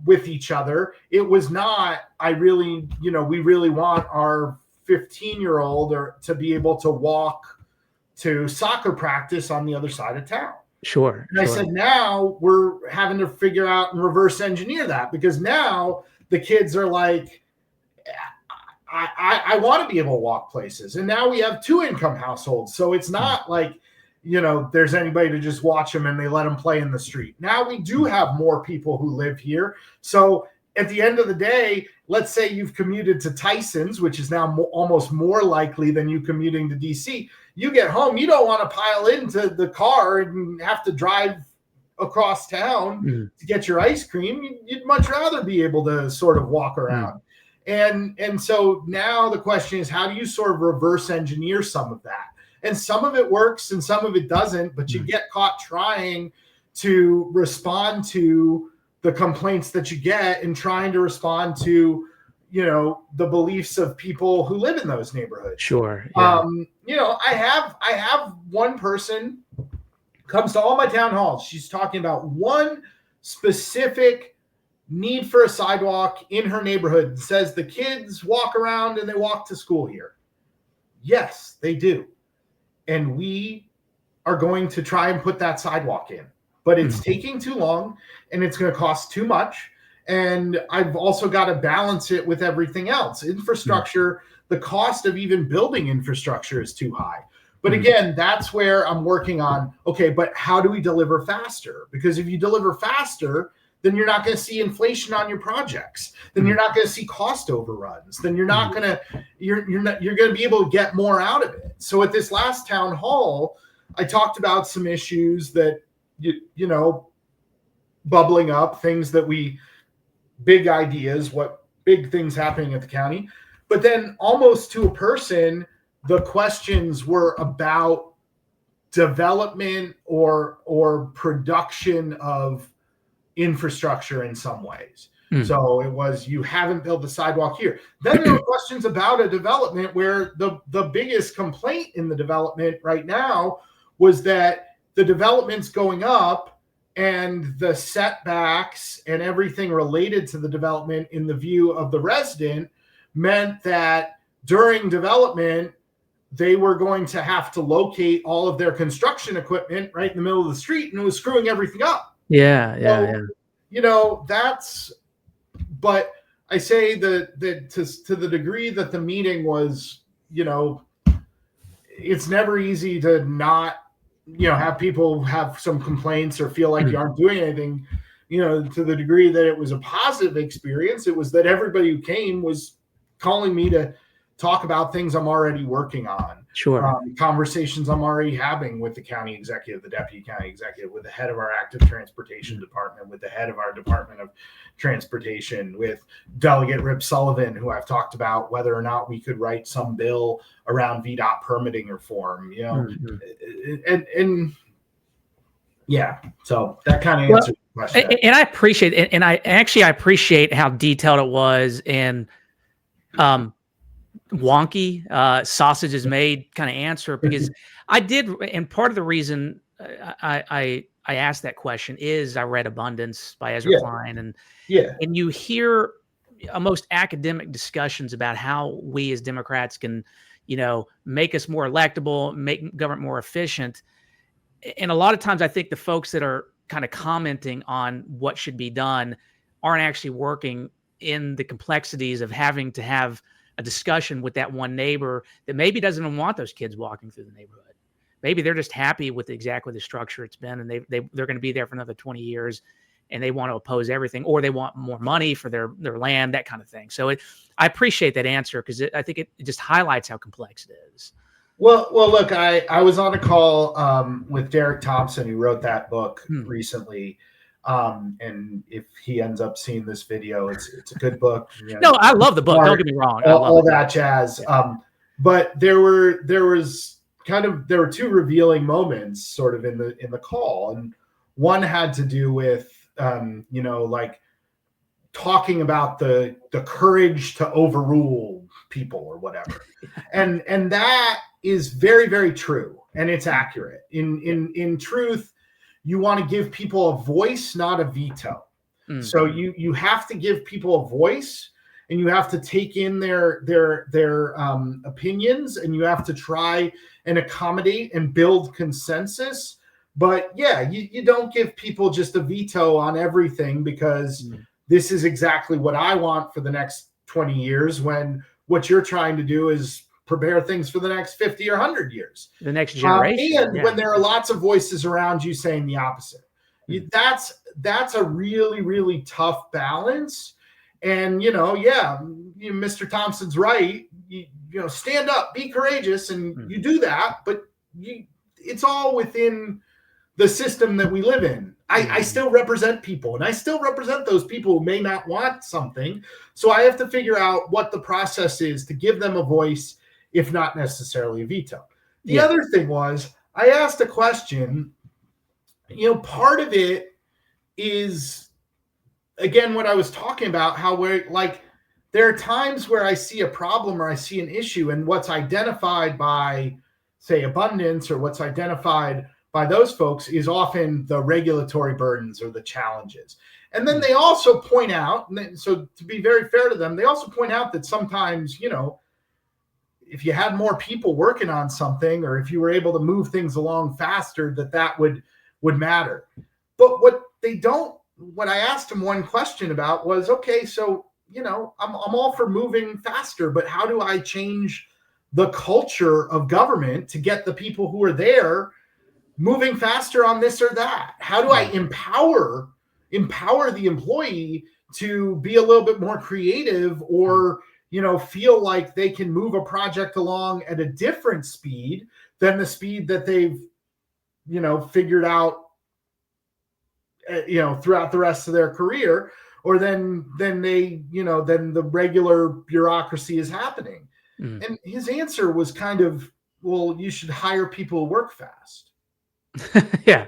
Speaker 2: with each other. It was not, we really want our 15-year-old to be able to walk to soccer practice on the other side of town.
Speaker 1: Sure.
Speaker 2: And I said, now we're having to figure out and reverse engineer that, because now the kids are like, I want to be able to walk places. And now we have 2-income households. So it's not like, there's anybody to just watch them and they let them play in the street. Now we do have more people who live here. So at the end of the day, let's say you've commuted to Tyson's, which is now almost more likely than you commuting to DC. You get home, you don't want to pile into the car and have to drive across town to get your ice cream. You'd much rather be able to sort of walk around. And so now the question is, how do you sort of reverse engineer some of that? And some of it works and some of it doesn't, but you get caught trying to respond to the complaints that you get and trying to respond to, the beliefs of people who live in those neighborhoods.
Speaker 1: Sure. Yeah.
Speaker 2: I have one person comes to all my town halls. She's talking about one specific need for a sidewalk in her neighborhood. Says the kids walk around and they walk to school here. Yes, they do. And we are going to try and put that sidewalk in, but it's taking too long and it's going to cost too much. And I've also got to balance it with everything else. Infrastructure, the cost of even building infrastructure is too high. But again, that's where I'm working on, okay, but how do we deliver faster? Because if you deliver faster, then you're not going to see inflation on your projects. Then you're not going to see cost overruns. Then you're not going to, you're going to be able to get more out of it. So at this last town hall, I talked about some issues that, bubbling up, things that big ideas, what big things happening at the county. But then almost to a person, the questions were about development or production of infrastructure in some ways. So it was, you haven't built the sidewalk here. Then there were questions about a development where the biggest complaint in the development right now was that the development's going up and the setbacks and everything related to the development in the view of the resident meant that during development, they were going to have to locate all of their construction equipment right in the middle of the street, and it was screwing everything up.
Speaker 1: Yeah.
Speaker 2: But I say that to the degree that the meeting was, it's never easy to not, have people have some complaints or feel like you aren't doing anything, to the degree that it was a positive experience. It was that everybody who came was calling me to talk about things I'm already working on.
Speaker 1: Sure.
Speaker 2: Conversations I'm already having with the county executive, the deputy county executive, with the head of our active transportation department, with the head of our Department of Transportation, with Delegate Rip Sullivan, who I've talked about whether or not we could write some bill around VDOT permitting reform, and yeah, so that kind of answers the question.
Speaker 1: And I appreciate it. And I appreciate how detailed it was. And, wonky, sausage is made kind of answer, because I did, and part of the reason I asked that question is I read Abundance by Ezra
Speaker 2: Yeah.
Speaker 1: Klein, and
Speaker 2: Yeah.
Speaker 1: you hear almost academic discussions about how we as Democrats can, make us more electable, make government more efficient. And a lot of times I think the folks that are kind of commenting on what should be done aren't actually working in the complexities of having to have a discussion with that one neighbor that maybe doesn't even want those kids walking through the neighborhood. Maybe they're just happy with exactly the structure it's been, and they're going to be there for another 20 years, and they want to oppose everything, or they want more money for their land, that kind of thing. So I appreciate that answer, because I think it just highlights how complex it is.
Speaker 2: Well, look, I was on a call with Derek Thompson, who wrote that book recently. And if he ends up seeing this video, it's a good book.
Speaker 1: No, I love the book. Don't get me wrong.
Speaker 2: All that jazz. Yeah. But there were two revealing moments sort of in the call. And one had to do with, like talking about the courage to overrule people or whatever. And that is very, very true. And it's accurate. In truth, you want to give people a voice, not a veto. Mm-hmm. So you have to give people a voice, and you have to take in their opinions, and you have to try and accommodate and build consensus. But yeah, you don't give people just a veto on everything, because this is exactly what I want for the next 20 years, when what you're trying to do is prepare things for the next 50 or 100 years.
Speaker 1: The next generation.
Speaker 2: And when there are lots of voices around you saying the opposite. That's a really, really tough balance. And, Mr. Thompson's right. Stand up, be courageous, and you do that. But it's all within the system that we live in. I still represent people, and I still represent those people who may not want something. So I have to figure out what the process is to give them a voice, if not necessarily a veto. The other thing was, I asked a question, part of it is, again, what I was talking about, how there are times where I see a problem or I see an issue, and what's identified by, say, Abundance, or what's identified by those folks is often the regulatory burdens or the challenges. And then they also point out, so to be very fair to them, they also point out that sometimes, if you had more people working on something, or if you were able to move things along faster, that would matter. But what I asked them one question about was, okay, so, I'm all for moving faster, but how do I change the culture of government to get the people who are there moving faster on this or that? How do I empower the employee to be a little bit more creative, or, feel like they can move a project along at a different speed than the speed that they've, figured out, throughout the rest of their career, or then the regular bureaucracy is happening. And his answer was kind of, well, you should hire people who work fast.
Speaker 1: Yeah.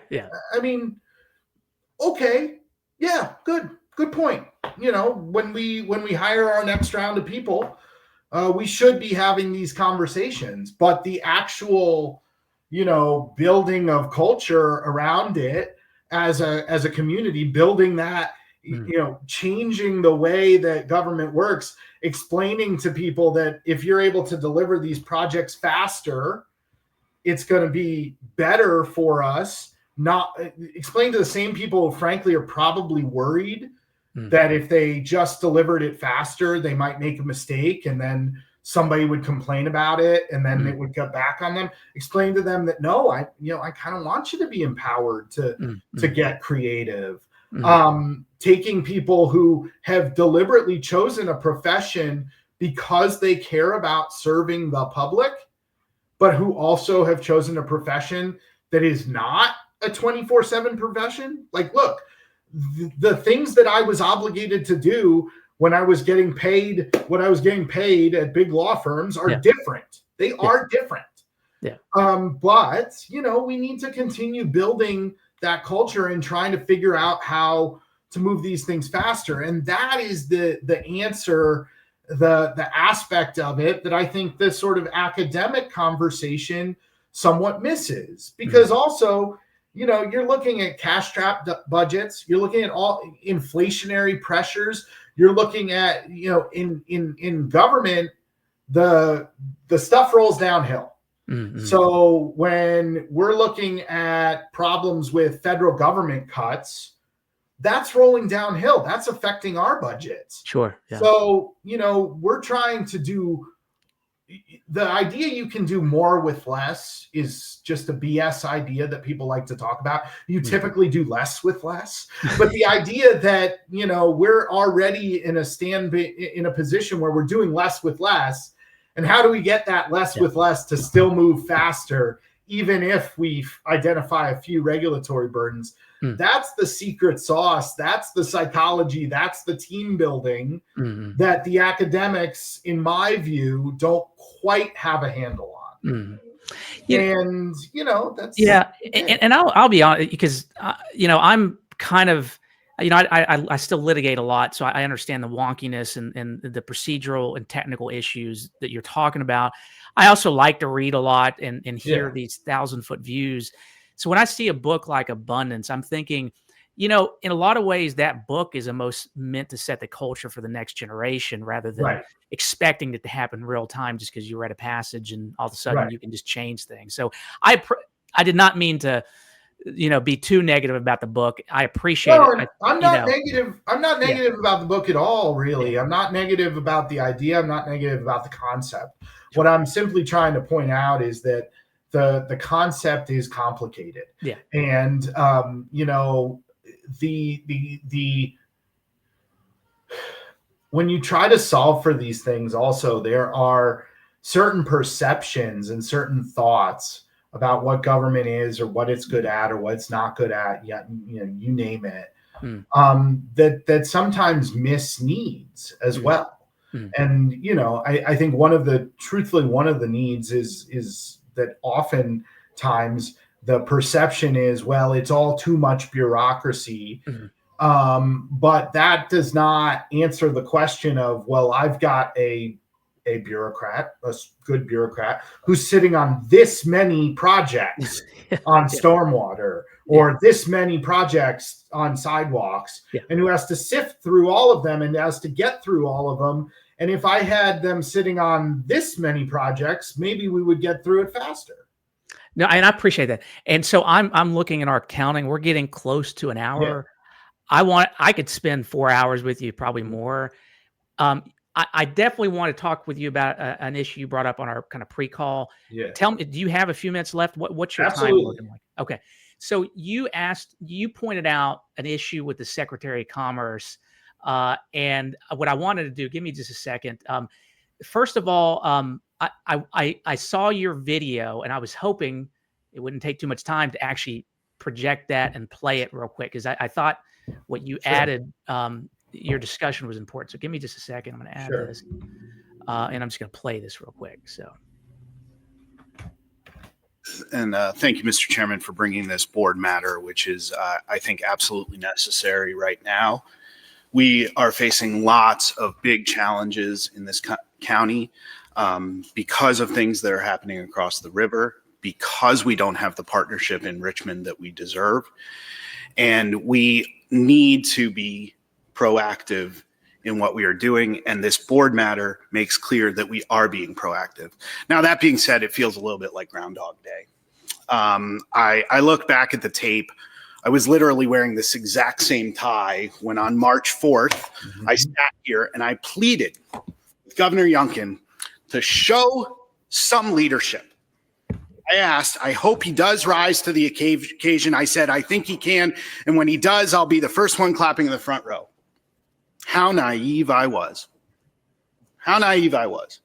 Speaker 2: I mean, okay. Yeah. Good point. When we hire our next round of people, we should be having these conversations, but the actual, building of culture around it as a community, building that, changing the way that government works, explaining to people that if you're able to deliver these projects faster, it's going to be better for us. Not explain to the same people who frankly are probably worried that if they just delivered it faster, they might make a mistake, and then somebody would complain about it, and then it would get back on them. Explain to them that, no, I kind of want you to be empowered to get creative. Taking people who have deliberately chosen a profession because they care about serving the public, but who also have chosen a profession that is not a 24/7 profession. Like, look, the things that I was obligated to do when I was getting paid, what I was getting paid at big law firms are different. They are different.
Speaker 1: Yeah.
Speaker 2: But, we need to continue building that culture and trying to figure out how to move these things faster. And that is the answer the aspect of it that I think this sort of academic conversation somewhat misses, because also, you know, you're looking at cash trap budgets, you're looking at all inflationary pressures, you're looking at, you know, in government, the stuff rolls downhill. So when we're looking at problems with federal government cuts, that's rolling downhill. That's affecting our budgets.
Speaker 1: Sure. Yeah.
Speaker 2: So, you know, we're trying to do the idea you can do more with less is just a BS idea that people like to talk about. You typically do less with less, but the idea that, you know, we're already in a position where we're doing less with less, and how do we get that less with less to still move faster, even if we identify a few regulatory burdens? That's the secret sauce. That's the psychology. That's the team building that the academics, in my view, don't quite have a handle on. And, you know, that's.
Speaker 1: Yeah. And I'll be honest, because, you know, I'm kind of, you know, I still litigate a lot, so I understand the wonkiness and the procedural and technical issues that you're talking about. I also like to read a lot and hear these 1,000-foot views. So when I see a book like Abundance, I'm thinking, you know, in a lot of ways, that book is almost meant to set the culture for the next generation, rather than expecting it to happen real time just because you read a passage and all of a sudden you can just change things. So I did not mean to, you know, be too negative about the book. I appreciate it.
Speaker 2: I'm not negative. I'm not negative about the book at all, really. I'm not negative about the idea. I'm not negative about the concept. What I'm simply trying to point out is that the concept is complicated. Yeah. And, you know, when you try to solve for these things, also, there are certain perceptions and certain thoughts about what government is, or what it's good at, or what it's not good at, you know, you name it, that sometimes miss needs as well. And, you know, I think one of the needs is that oftentimes the perception is, well, it's all too much bureaucracy. But that does not answer the question of, well, I've got a bureaucrat, a good bureaucrat, who's sitting on this many projects on stormwater, or this many projects on sidewalks, and who has to sift through all of them and has to get through all of them. And if I had them sitting on this many projects, maybe we would get through it faster.
Speaker 1: No, and I appreciate that. And so I'm looking at our counting. We're getting close to an hour. I could spend 4 hours with you, probably more. I definitely want to talk with you about an issue you brought up on our kind of pre-call. Tell me, do you have a few minutes left? What's your time looking like? Okay. So you pointed out an issue with the Secretary of Commerce. And what I wanted to do, give me just a second. First of all, I saw your video, and I was hoping it wouldn't take too much time to actually project that and play it real quick, because I thought what you added, your discussion was important. So give me just a second. I'm going to add this, and I'm just going to play this real quick. So.
Speaker 3: And thank you, Mr. Chairman, for bringing this board matter, which is, I think, absolutely necessary right now. We are facing lots of big challenges in this county because of things that are happening across the river, because we don't have the partnership in Richmond that we deserve. And we need to be proactive in what we are doing. And this board matter makes clear that we are being proactive. Now, that being said, it feels a little bit like Groundhog Day. I look back at the tape. I was literally wearing this exact same tie when on March 4th, I sat here and I pleaded with Governor Youngkin to show some leadership. I asked, I hope he does rise to the occasion. I said, I think he can. And when he does, I'll be the first one clapping in the front row. How naive I was. How naive I was.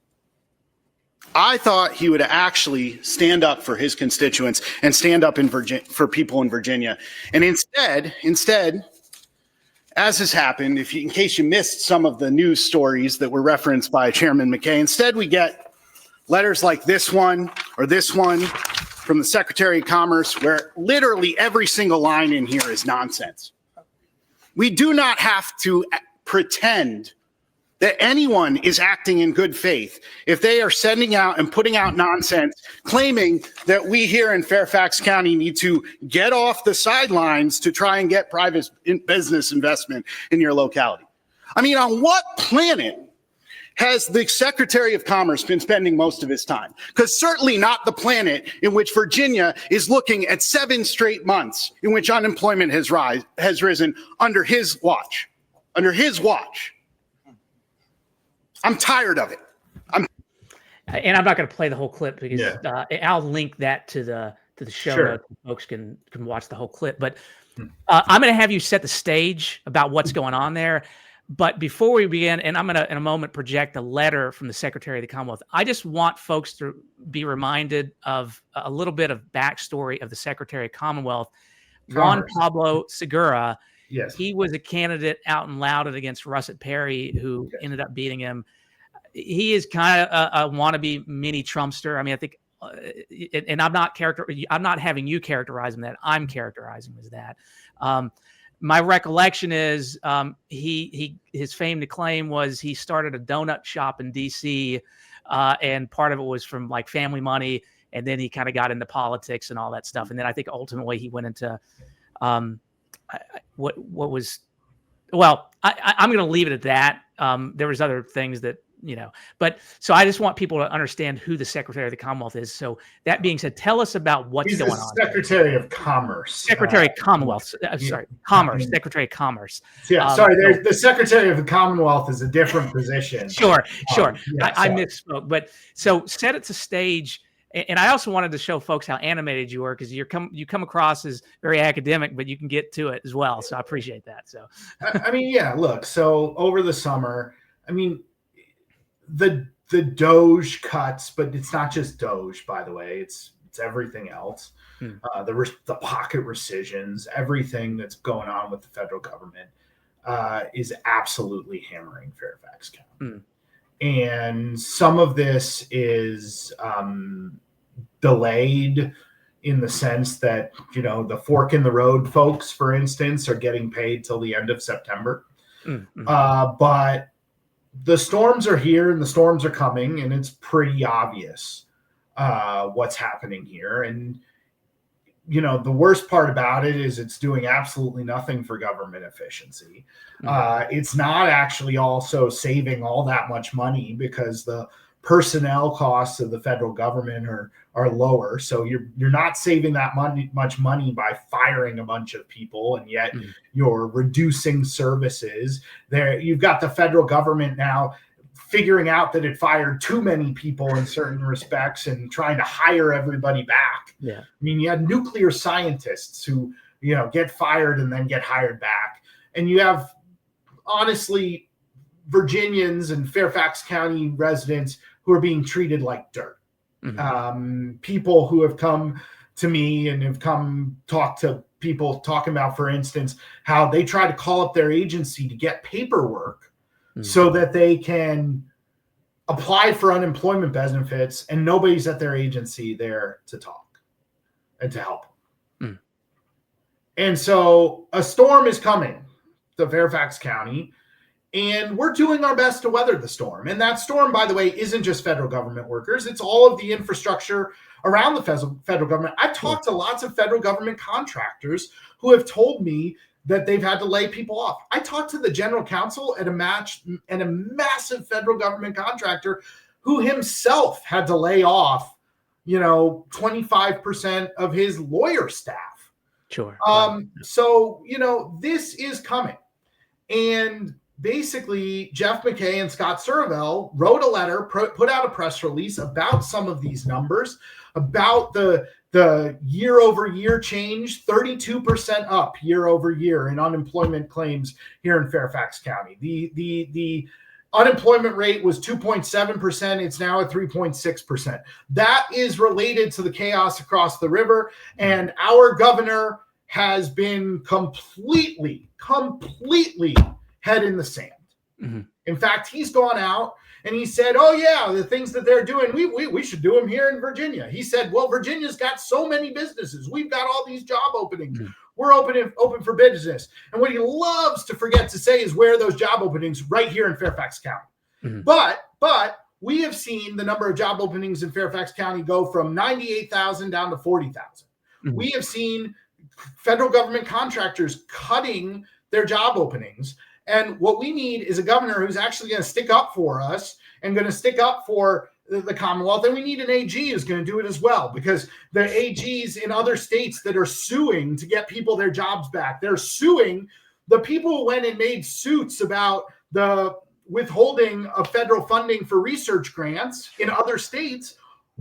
Speaker 3: I thought he would actually stand up for his constituents and stand up for people in Virginia. And instead, as has happened, in case you missed some of the news stories that were referenced by Chairman McKay, instead we get letters like this one or this one from the Secretary of Commerce, where literally every single line in here is nonsense. We do not have to pretend that anyone is acting in good faith if they are sending out and putting out nonsense claiming that we here in Fairfax County need to get off the sidelines to try and get private business investment in your locality. I mean, on what planet has the Secretary of Commerce been spending most of his time? Because certainly not the planet in which Virginia is looking at 7 straight months in which unemployment has risen under his watch. Under his watch. I'm tired of it.
Speaker 1: And I'm not going to play the whole clip because I'll link that to the show notes. Folks can watch the whole clip. But I'm going to have you set the stage about what's going on there. But before we begin, and I'm going to in a moment project a letter from the Secretary of the Commonwealth. I just want folks to be reminded of a little bit of backstory of the Secretary of Commonwealth, Juan Pablo Segura.
Speaker 2: Yes.
Speaker 1: He was a candidate out and lauded against Russet Perry, who ended up beating him. He is kind of a wannabe mini Trumpster. I mean, I think, and I'm not having you characterize him that. I'm characterizing him as that. My recollection is his fame to claim was he started a donut shop in D.C. And part of it was from like family money, and then he kind of got into politics and all that stuff. And then I think ultimately he went into I'm going to leave it at that. There was other things that, but so I just want people to understand who the Secretary of the Commonwealth is. So that being said, tell us about what's going on.
Speaker 2: Secretary of Commerce.
Speaker 1: Secretary of Commonwealth. Commerce. Secretary of Commerce.
Speaker 2: Yeah, the Secretary of the Commonwealth is a different position.
Speaker 1: Sure. I misspoke. But so set it to stage. And I also wanted to show folks how animated you were, because you come across as very academic, but you can get to it as well. So I appreciate that. So,
Speaker 2: I mean, look, so over the summer, I mean, the Doge cuts, but it's not just Doge, by the way, it's everything else. The pocket rescissions, everything that's going on with the federal government is absolutely hammering Fairfax County. And some of this is delayed in the sense that, the fork in the road folks, for instance, are getting paid till the end of September. But the storms are here and the storms are coming, and it's pretty obvious what's happening here. And, the worst part about it is it's doing absolutely nothing for government efficiency. It's not actually also saving all that much money, because the personnel costs of the federal government are lower. So you're not saving that much money by firing a bunch of people, and yet you're reducing services. There, you've got the federal government now figuring out that it fired too many people in certain respects and trying to hire everybody back. I mean, you had nuclear scientists who, get fired and then get hired back. And you have, honestly, Virginians and Fairfax County residents who are being treated like dirt. People who have come to me and have come talk to people talking about, for instance, how they try to call up their agency to get paperwork so that they can apply for unemployment benefits, and nobody's at their agency there to talk and to help. And so a storm is coming to Fairfax County, and we're doing our best to weather the storm. And that storm, by the way, isn't just federal government workers. It's all of the infrastructure around the federal government. I've talked to lots of federal government contractors who have told me that they've had to lay people off. I talked to the general counsel at a massive federal government contractor who himself had to lay off, 25% of his lawyer staff.
Speaker 1: Sure.
Speaker 2: So, this is coming. And basically, Jeff McKay and Scott Survell wrote a letter, put out a press release about some of these numbers, about the year over year change, 32% up year over year in unemployment claims here in Fairfax County. The unemployment rate was 2.7%. It's now at 3.6%. That is related to the chaos across the river. And our governor has been completely head in the sand. In fact, he's gone out And he said, oh, yeah, the things that they're doing, we should do them here in Virginia. He said, well, Virginia's got so many businesses. We've got all these job openings. Mm-hmm. We're open for business. And what he loves to forget to say is where are those job openings right here in Fairfax County. Mm-hmm. But we have seen the number of job openings in Fairfax County go from 98,000 down to 40,000. Mm-hmm. We have seen federal government contractors cutting their job openings. And what we need is a governor who's actually going to stick up for us and going to stick up for the Commonwealth. And we need an AG who's going to do it as well, because the AGs in other states that are suing to get people their jobs back, they're suing the people who went and made suits about the withholding of federal funding for research grants in other states,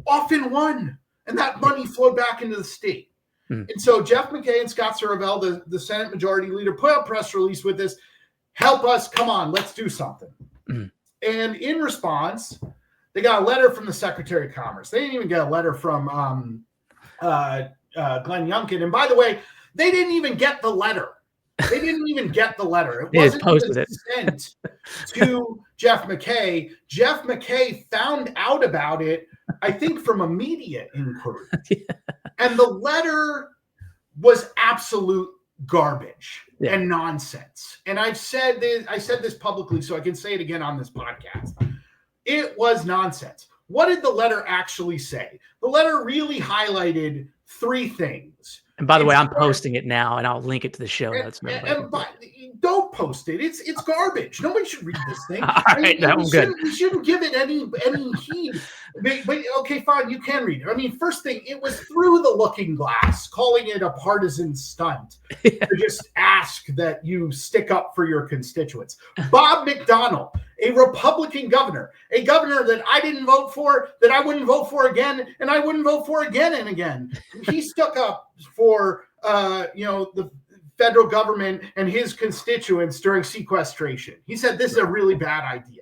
Speaker 2: often won. And that money flowed back into the state. Mm. And so Jeff McKay and Scott Sorovel, the Senate Majority Leader, put out a press release with this. Help us, come on, let's do something. Mm-hmm. And in response, they got a letter from the Secretary of Commerce. They didn't even get a letter from Glenn Youngkin. And by the way, they didn't even get the letter. They didn't even get the letter. It wasn't even sent to Jeff McKay. Jeff McKay found out about it, I think, from a media inquiry. Yeah. And the letter was absolute garbage and nonsense. And I said this publicly, so I can say it again on this podcast. It was nonsense. What did the letter actually say? The letter really highlighted three things.
Speaker 1: And by the way, I'm posting it now, and I'll link it to the show notes.
Speaker 2: Don't post it. It's garbage. Nobody should read this thing.
Speaker 1: All right,
Speaker 2: we shouldn't give it any heed. But okay, fine, you can read it. I mean, first thing, it was through the looking glass, calling it a partisan stunt to just ask that you stick up for your constituents. Bob McDonnell, a Republican governor, a governor that I didn't vote for, that I wouldn't vote for again, and I wouldn't vote for again and again. He stuck up for the federal government and his constituents during sequestration. He said this is a really bad idea.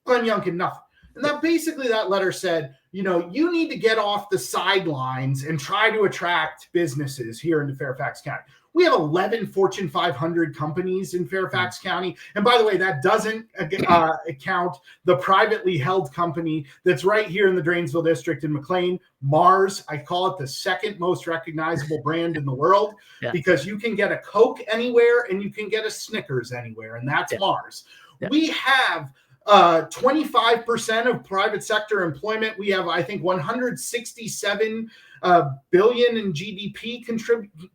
Speaker 2: Glenn Youngkin, nothing. And that basically that letter said, you need to get off the sidelines and try to attract businesses here into Fairfax County. We have 11 Fortune 500 companies in Fairfax County. And by the way, that doesn't account the privately held company that's right here in the Dranesville District in McLean, Mars. I call it the second most recognizable brand in the world because you can get a Coke anywhere and you can get a Snickers anywhere, and that's Mars. Yeah. We have 25% of private sector employment. We have, I think, 167 billion in GDP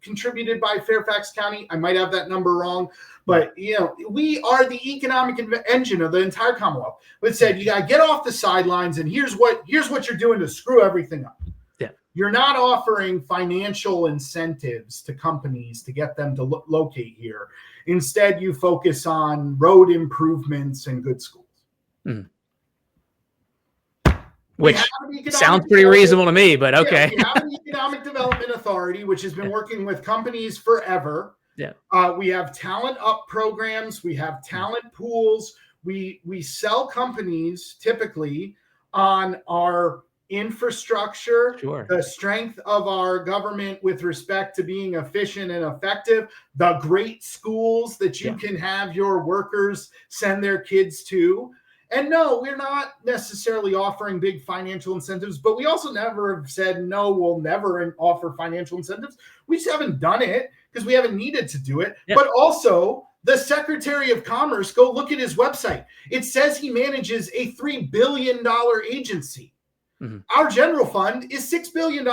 Speaker 2: contributed by Fairfax County. I might have that number wrong, but we are the economic engine of the entire Commonwealth. It said you got to get off the sidelines, and here's what you're doing to screw everything up. Yeah, you're not offering financial incentives to companies to get them to locate here. Instead, you focus on road improvements and good schools. Mm.
Speaker 1: Which sounds pretty reasonable to me, but okay.
Speaker 2: We have an Economic Development Authority, which has been working with companies forever. Yeah. We have talent up programs. We have talent pools. We sell companies typically on our infrastructure, the strength of our government with respect to being efficient and effective, the great schools that you can have your workers send their kids to. And no, we're not necessarily offering big financial incentives, but we also never have said, no, we'll never offer financial incentives. We just haven't done it because we haven't needed to do it. Yep. But also, the Secretary of Commerce, go look at his website. It says he manages a $3 billion agency. Mm-hmm. Our general fund is $6 billion.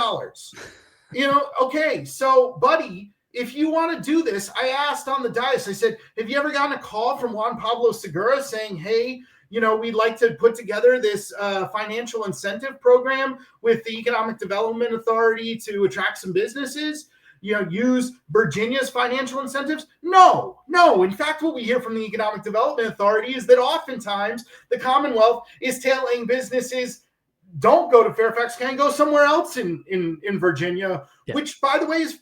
Speaker 2: Okay, so buddy, if you want to do this, I asked on the dais, I said, have you ever gotten a call from Juan Pablo Segura saying, hey, we'd like to put together this financial incentive program with the Economic Development Authority to attract some businesses, use Virginia's financial incentives? No. In fact, what we hear from the Economic Development Authority is that oftentimes the Commonwealth is telling businesses, don't go to Fairfax County, go somewhere else in Virginia, which, by the way, is,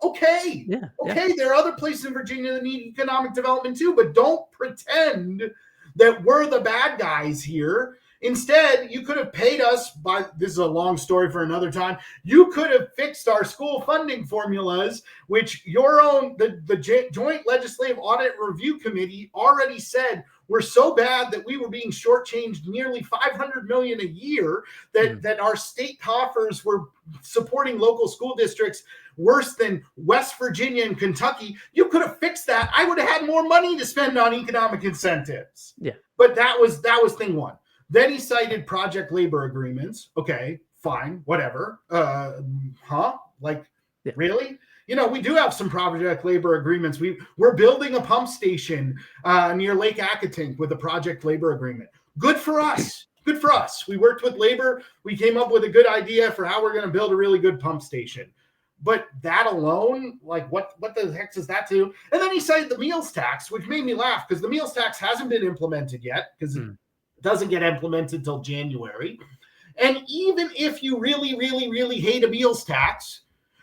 Speaker 2: okay. Yeah, okay, there are other places in Virginia that need economic development too, but don't pretend that we're the bad guys here. Instead, you could have paid us this is a long story for another time. You could have fixed our school funding formulas, which the Joint Legislative Audit Review Committee already said were so bad that we were being shortchanged nearly $500 million a year, that our state coffers were supporting local school districts worse than West Virginia and Kentucky. You could have fixed that. I would have had more money to spend on economic incentives.
Speaker 1: Yeah.
Speaker 2: But that was thing one. Then he cited project labor agreements. Okay, fine, whatever. Really? We do have some project labor agreements. We're building a pump station near Lake Accotink with a project labor agreement. Good for us. Good for us. We worked with labor. We came up with a good idea for how we're going to build a really good pump station. But that alone, like what the heck does that do? And then he cited the meals tax, which made me laugh because the meals tax hasn't been implemented yet because it doesn't get implemented till January. And even if you really, really, really hate a meals tax,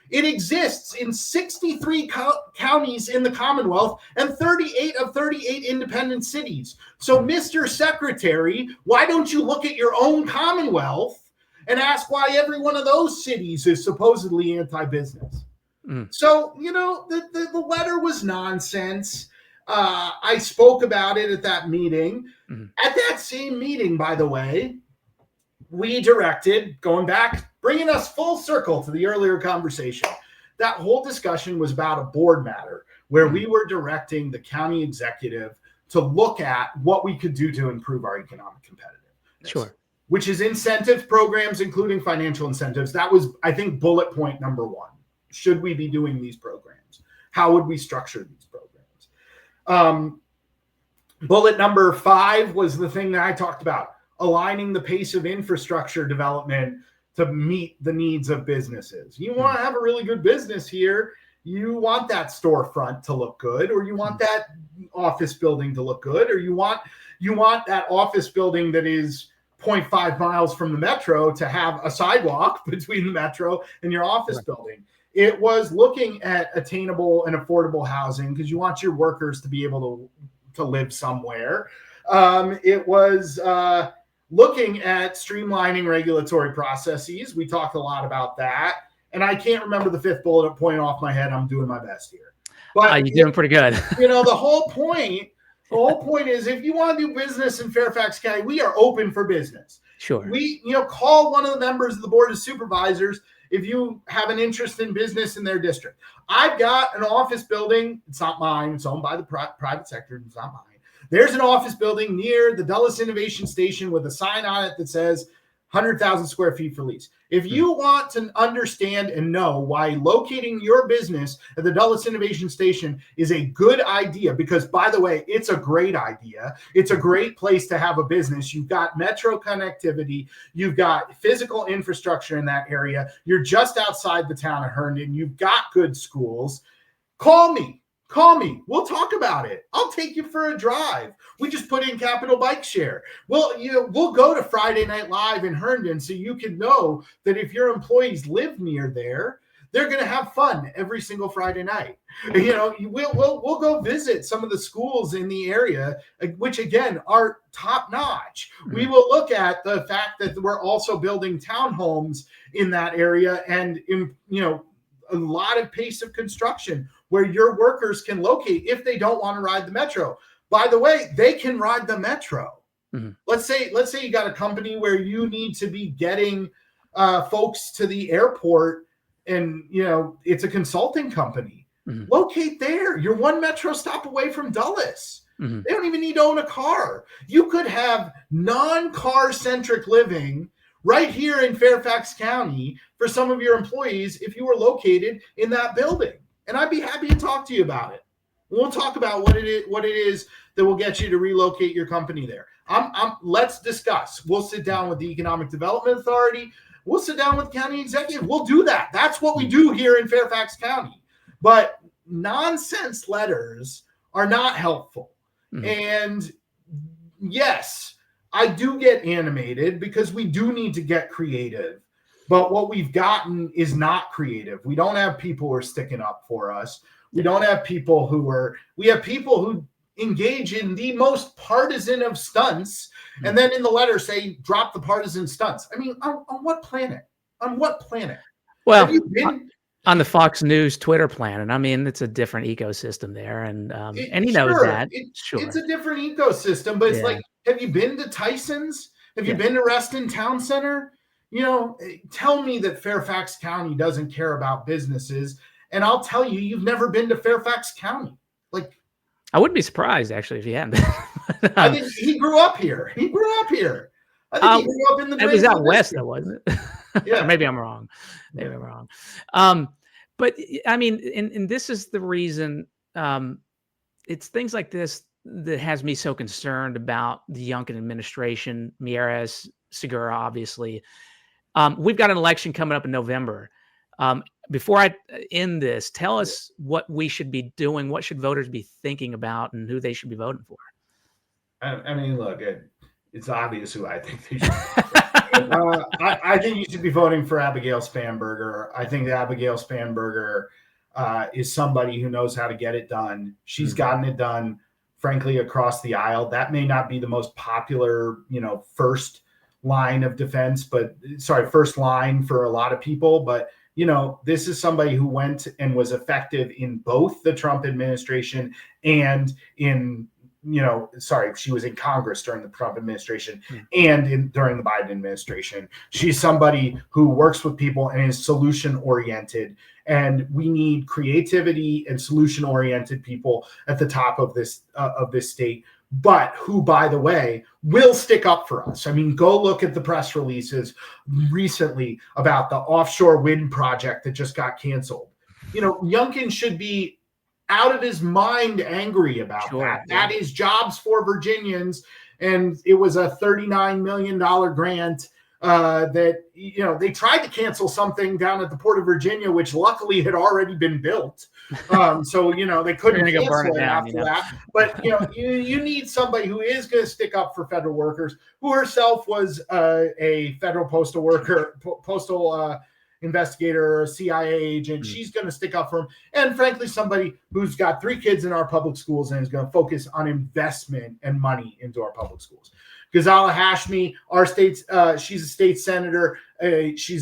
Speaker 2: it exists in 63 counties in the Commonwealth and 38 of 38 independent cities. So, Mr. Secretary, why don't you look at your own Commonwealth and ask why every one of those cities is supposedly anti-business? So, the letter was nonsense. I spoke about it at that meeting. At that same meeting, by the way, we directed, going back, bringing us full circle to the earlier conversation, that whole discussion was about a board matter where we were directing the county executive to look at what we could do to improve our economic competitiveness.
Speaker 1: Sure.
Speaker 2: Which is incentive programs, including financial incentives. That was, I think, bullet point number one. Should we be doing these programs? How would we structure these programs? Bullet number 5 was the thing that I talked about, aligning the pace of infrastructure development to meet the needs of businesses. You want to have a really good business here. You want that storefront to look good, or you want that office building to look good, or you want that office building that is 0.5 miles from the metro to have a sidewalk between the metro and your office building. It was looking at attainable and affordable housing because you want your workers to be able to live somewhere. It was looking at streamlining regulatory processes. We talked a lot about that. And I can't remember the 5th bullet point off my head. I'm doing my best here. But
Speaker 1: you're doing pretty good.
Speaker 2: The whole point is, if you want to do business in Fairfax County, we are open for business.
Speaker 1: Sure.
Speaker 2: We, call one of the members of the Board of Supervisors if you have an interest in business in their district. I've got an office building. It's not mine. It's owned by the private sector. It's not mine. There's an office building near the Dulles Innovation Station with a sign on it that says 100,000 square feet for lease. If you want to understand and know why locating your business at the Dulles Innovation Station is a good idea, because, by the way, it's a great idea. It's a great place to have a business. You've got metro connectivity. You've got physical infrastructure in that area. You're just outside the town of Herndon. You've got good schools. Call me. We'll talk about it. I'll take you for a drive. We just put in Capital Bike Share. We'll go to Friday Night Live in Herndon so you can know that if your employees live near there, they're going to have fun every single Friday night. We'll go visit some of the schools in the area, which again are top notch. We will look at the fact that we're also building townhomes in that area, and a lot of pace of construction where your workers can locate if they don't want to ride the metro. By the way, they can ride the metro. Let's say you got a company where you need to be getting folks to the airport, and it's a consulting company. Locate there. You're one metro stop away from Dulles. They don't even need to own a car. You could have non-car centric living right here in Fairfax County for some of your employees if you were located in that building. And I'd be happy to talk to you about it. We'll talk about what it is that will get you to relocate your company there. Let's discuss. We'll sit down with the Economic Development Authority. We'll sit down with the county executive. We'll do that. That's what we do here in Fairfax County. But nonsense letters are not helpful. And yes, I do get animated because we do need to get creative. But what we've gotten is not creative. We don't have people who are sticking up for us. We don't have people we have people who engage in the most partisan of stunts, and then in the letter say, drop the partisan stunts. I mean, on what planet? On what planet?
Speaker 1: Well,
Speaker 2: have you been?
Speaker 1: on the Fox News Twitter plan, and I mean it's a different ecosystem there, and he knows
Speaker 2: Sure,
Speaker 1: that.
Speaker 2: it's a different ecosystem, but it's
Speaker 1: Yeah.
Speaker 2: like, have you been to Tyson's? Have you
Speaker 1: Yeah.
Speaker 2: been to Reston Town Center? You know, tell me that Fairfax County doesn't care about businesses, and I'll tell you, you've never been to Fairfax County. Like,
Speaker 1: I wouldn't be surprised actually if you hadn't.
Speaker 2: I think he grew up here. He grew up here. I think he grew up in the
Speaker 1: It was
Speaker 2: Dranesville
Speaker 1: out west,
Speaker 2: District.
Speaker 1: though, wasn't it?
Speaker 2: Yeah.
Speaker 1: Or maybe I'm wrong. Maybe I'm wrong. But I mean, and this is the reason. It's things like this that has me so concerned about the Youngkin administration, Mieres, Segura, obviously. We've got an election coming up in November. Before I end this, tell us what we should be doing. What should voters be thinking about, and who they should be voting for?
Speaker 2: I mean, look, it's obvious who I think they should. I think you should be voting for Abigail Spanberger. I think that Abigail Spanberger is somebody who knows how to get it done. She's gotten it done, frankly, across the aisle. That may not be the most popular, first line of defense, first line for a lot of people. But, this is somebody who went and was effective in both the Trump administration and she was in Congress during the Trump administration and during the Biden administration. She's somebody who works with people and is solution oriented. And we need creativity and solution oriented people at the top of this state, but who, by the way, will stick up for us. I mean, go look at the press releases recently about the offshore wind project that just got canceled. Youngkin should be out of his mind angry about that.
Speaker 1: Yeah.
Speaker 2: That is jobs for Virginians. And it was a $39 million grant that, they tried to cancel something down at the Port of Virginia, which luckily had already been built. So, they couldn't cancel it after that. But, you need somebody who is going to stick up for federal workers, who herself was a federal postal worker, postal investigator or a CIA agent. She's going to stick up for him. And frankly, somebody who's got 3 kids in our public schools and is going to focus on investment and money into our public schools. Ghazala Hashmi, our state's, she's a state senator. She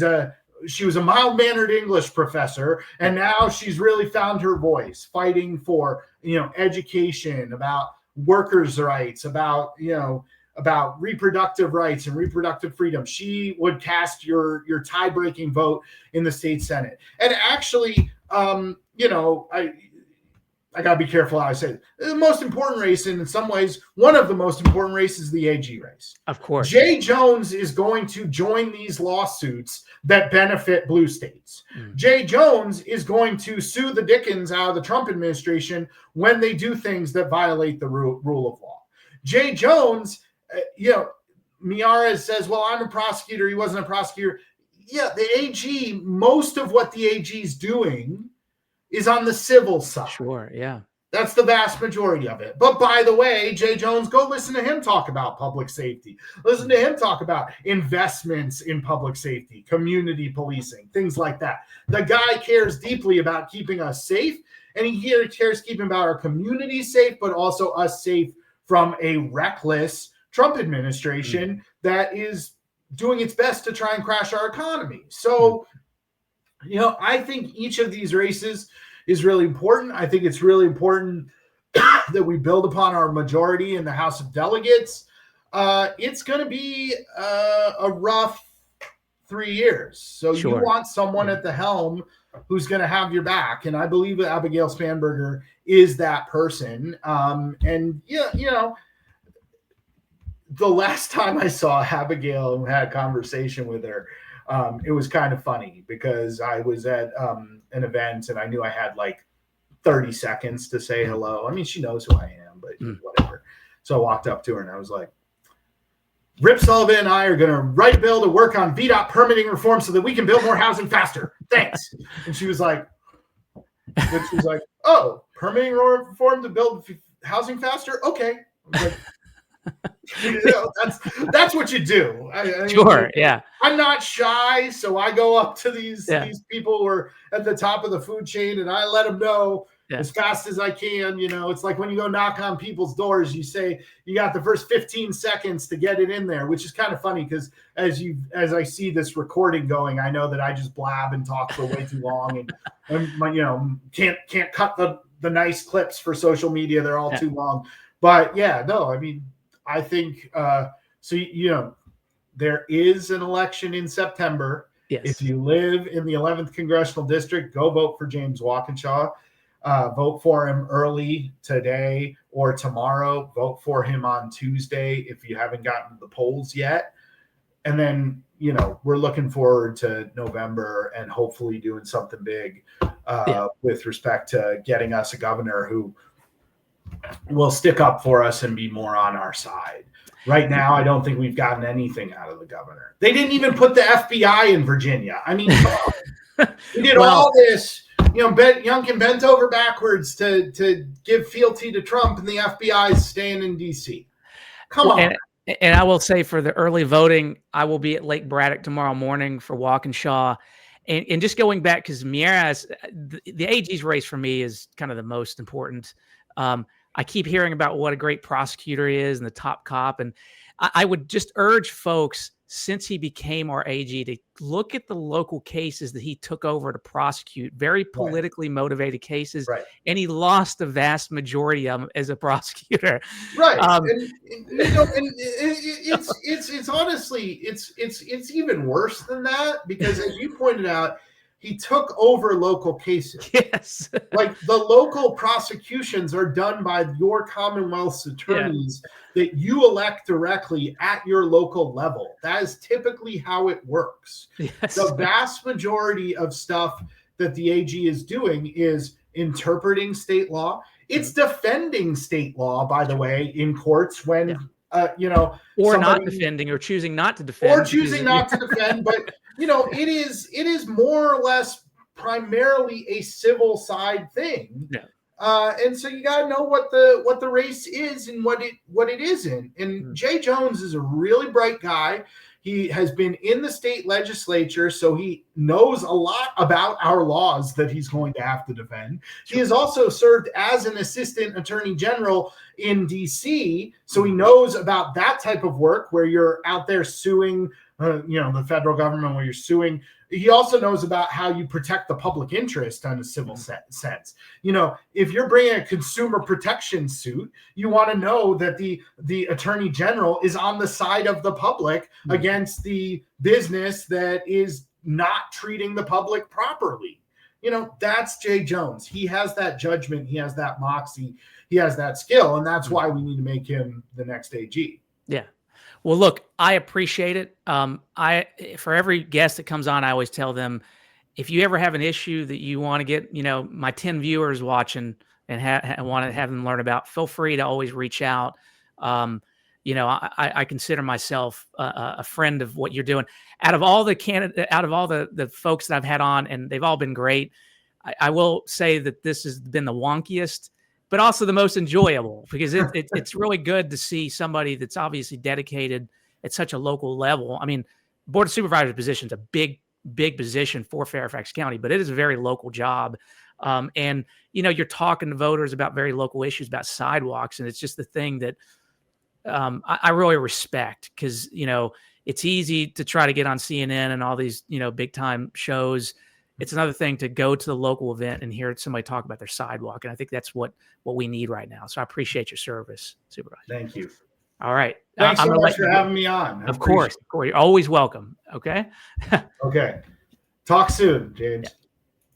Speaker 2: was a mild-mannered English professor, and now she's really found her voice, fighting for, education, about workers' rights, about reproductive rights and reproductive freedom. She would cast your tie-breaking vote in the state Senate. And actually, I got to be careful how I say it. The most important race, and in some ways, one of the most important races is the AG race.
Speaker 1: Of course.
Speaker 2: Jay Jones is going to join these lawsuits that benefit blue states. Jay Jones is going to sue the dickens out of the Trump administration when they do things that violate the rule of law. Jay Jones, Miares says, well, I'm a prosecutor. He wasn't a prosecutor. Yeah, the AG, most of what the AG is doing is on the civil side.
Speaker 1: Sure, yeah.
Speaker 2: That's the vast majority of it. But by the way, Jay Jones, go listen to him talk about public safety. Listen to him talk about investments in public safety, community policing, things like that. The guy cares deeply about keeping us safe, and he cares keeping about our community safe, but also us safe from a reckless Trump administration that is doing its best to try and crash our economy. So, I think each of these races is really important. I think it's really important that we build upon our majority in the House of Delegates. It's going to be a rough 3 years. So you want someone at the helm who's going to have your back. And I believe that Abigail Spanberger is that person. The last time I saw Abigail and had a conversation with her, it was kind of funny because I was at an event and I knew I had like 30 seconds to say hello. I mean, she knows who I am, but whatever. So I walked up to her and I was like, Rip Sullivan and I are going to write a bill to work on VDOT permitting reform so that we can build more housing faster. Thanks. And she was like, oh, permitting reform to build housing faster? Okay. I was like, that's what you do.
Speaker 1: Yeah.
Speaker 2: I'm not shy, so I go up to these people who are at the top of the food chain, and I let them know, as fast as I can. It's like when you go knock on people's doors, you say you got the first 15 seconds to get it in there, which is kind of funny because as I see this recording going, I know that I just blab and talk for way too long and can't cut the nice clips for social media. They're all too long. But I think so. There is an election in September.
Speaker 1: Yes.
Speaker 2: If you live in the 11th Congressional District, go vote for James Walkinshaw. Vote for him early today or tomorrow. Vote for him on Tuesday if you haven't gotten the polls yet. And then, we're looking forward to November and hopefully doing something big with respect to getting us a governor who will stick up for us and be more on our side. Right now, I don't think we've gotten anything out of the governor. They didn't even put the FBI in Virginia. I mean, we did all this, Youngkin bent over backwards to give fealty to Trump, and the FBI is staying in D.C. Come on.
Speaker 1: And I will say for the early voting, I will be at Lake Braddock tomorrow morning for Walkinshaw. And just going back, because Miera's, the AG's race for me is kind of the most important. I keep hearing about what a great prosecutor he is and the top cop. And I would just urge folks, since he became our AG, to look at the local cases that he took over to prosecute, very politically motivated cases.
Speaker 2: Right.
Speaker 1: And he lost the vast majority of them as a prosecutor.
Speaker 2: Right. It's honestly, it's even worse than that, because as you pointed out, he took over local cases.
Speaker 1: Yes.
Speaker 2: Like the local prosecutions are done by your Commonwealth's attorneys that you elect directly at your local level. That is typically how it works.
Speaker 1: Yes.
Speaker 2: The vast majority of stuff that the AG is doing is interpreting state law. It's defending state law, by the way, in courts when,
Speaker 1: or not defending, or choosing not to defend.
Speaker 2: Or choosing not to defend, but it is more or less primarily a civil side thing.
Speaker 1: Yeah.
Speaker 2: And so you got to know what the race is and what it isn't. And Jay Jones is a really bright guy. He has been in the state legislature, so he knows a lot about our laws that he's going to have to defend. Sure. He has also served as an assistant attorney general in D.C., so he knows about that type of work where you're out there suing, the federal government, where you're suing. He also knows about how you protect the public interest on a civil sense. If you're bringing a consumer protection suit, you want to know that the attorney general is on the side of the public against the business that is not treating the public properly. That's Jay Jones. He has that judgment. He has that moxie. He has that skill. And that's why we need to make him the next AG.
Speaker 1: Yeah. Well, look, I appreciate it. For every guest that comes on, I always tell them, if you ever have an issue that you want to get, my 10 viewers watching and want to have them learn about, feel free to always reach out. I consider myself a friend of what you're doing. Out of all the folks that I've had on, and they've all been great, I will say that this has been the wonkiest, but also the most enjoyable, because it's really good to see somebody that's obviously dedicated at such a local level. I mean, Board of Supervisors position is a big position for Fairfax County, but it is a very local job. And you're talking to voters about very local issues, about sidewalks, and it's just the thing that I really respect, because it's easy to try to get on CNN and all these big time shows. It's another thing to go to the local event and hear somebody talk about their sidewalk. And I think that's what we need right now. So I appreciate your service, Supervisor.
Speaker 2: Thank you.
Speaker 1: All right.
Speaker 2: Thanks so much for having me on.
Speaker 1: Of course. You're always welcome. Okay.
Speaker 2: Okay. Talk soon, James.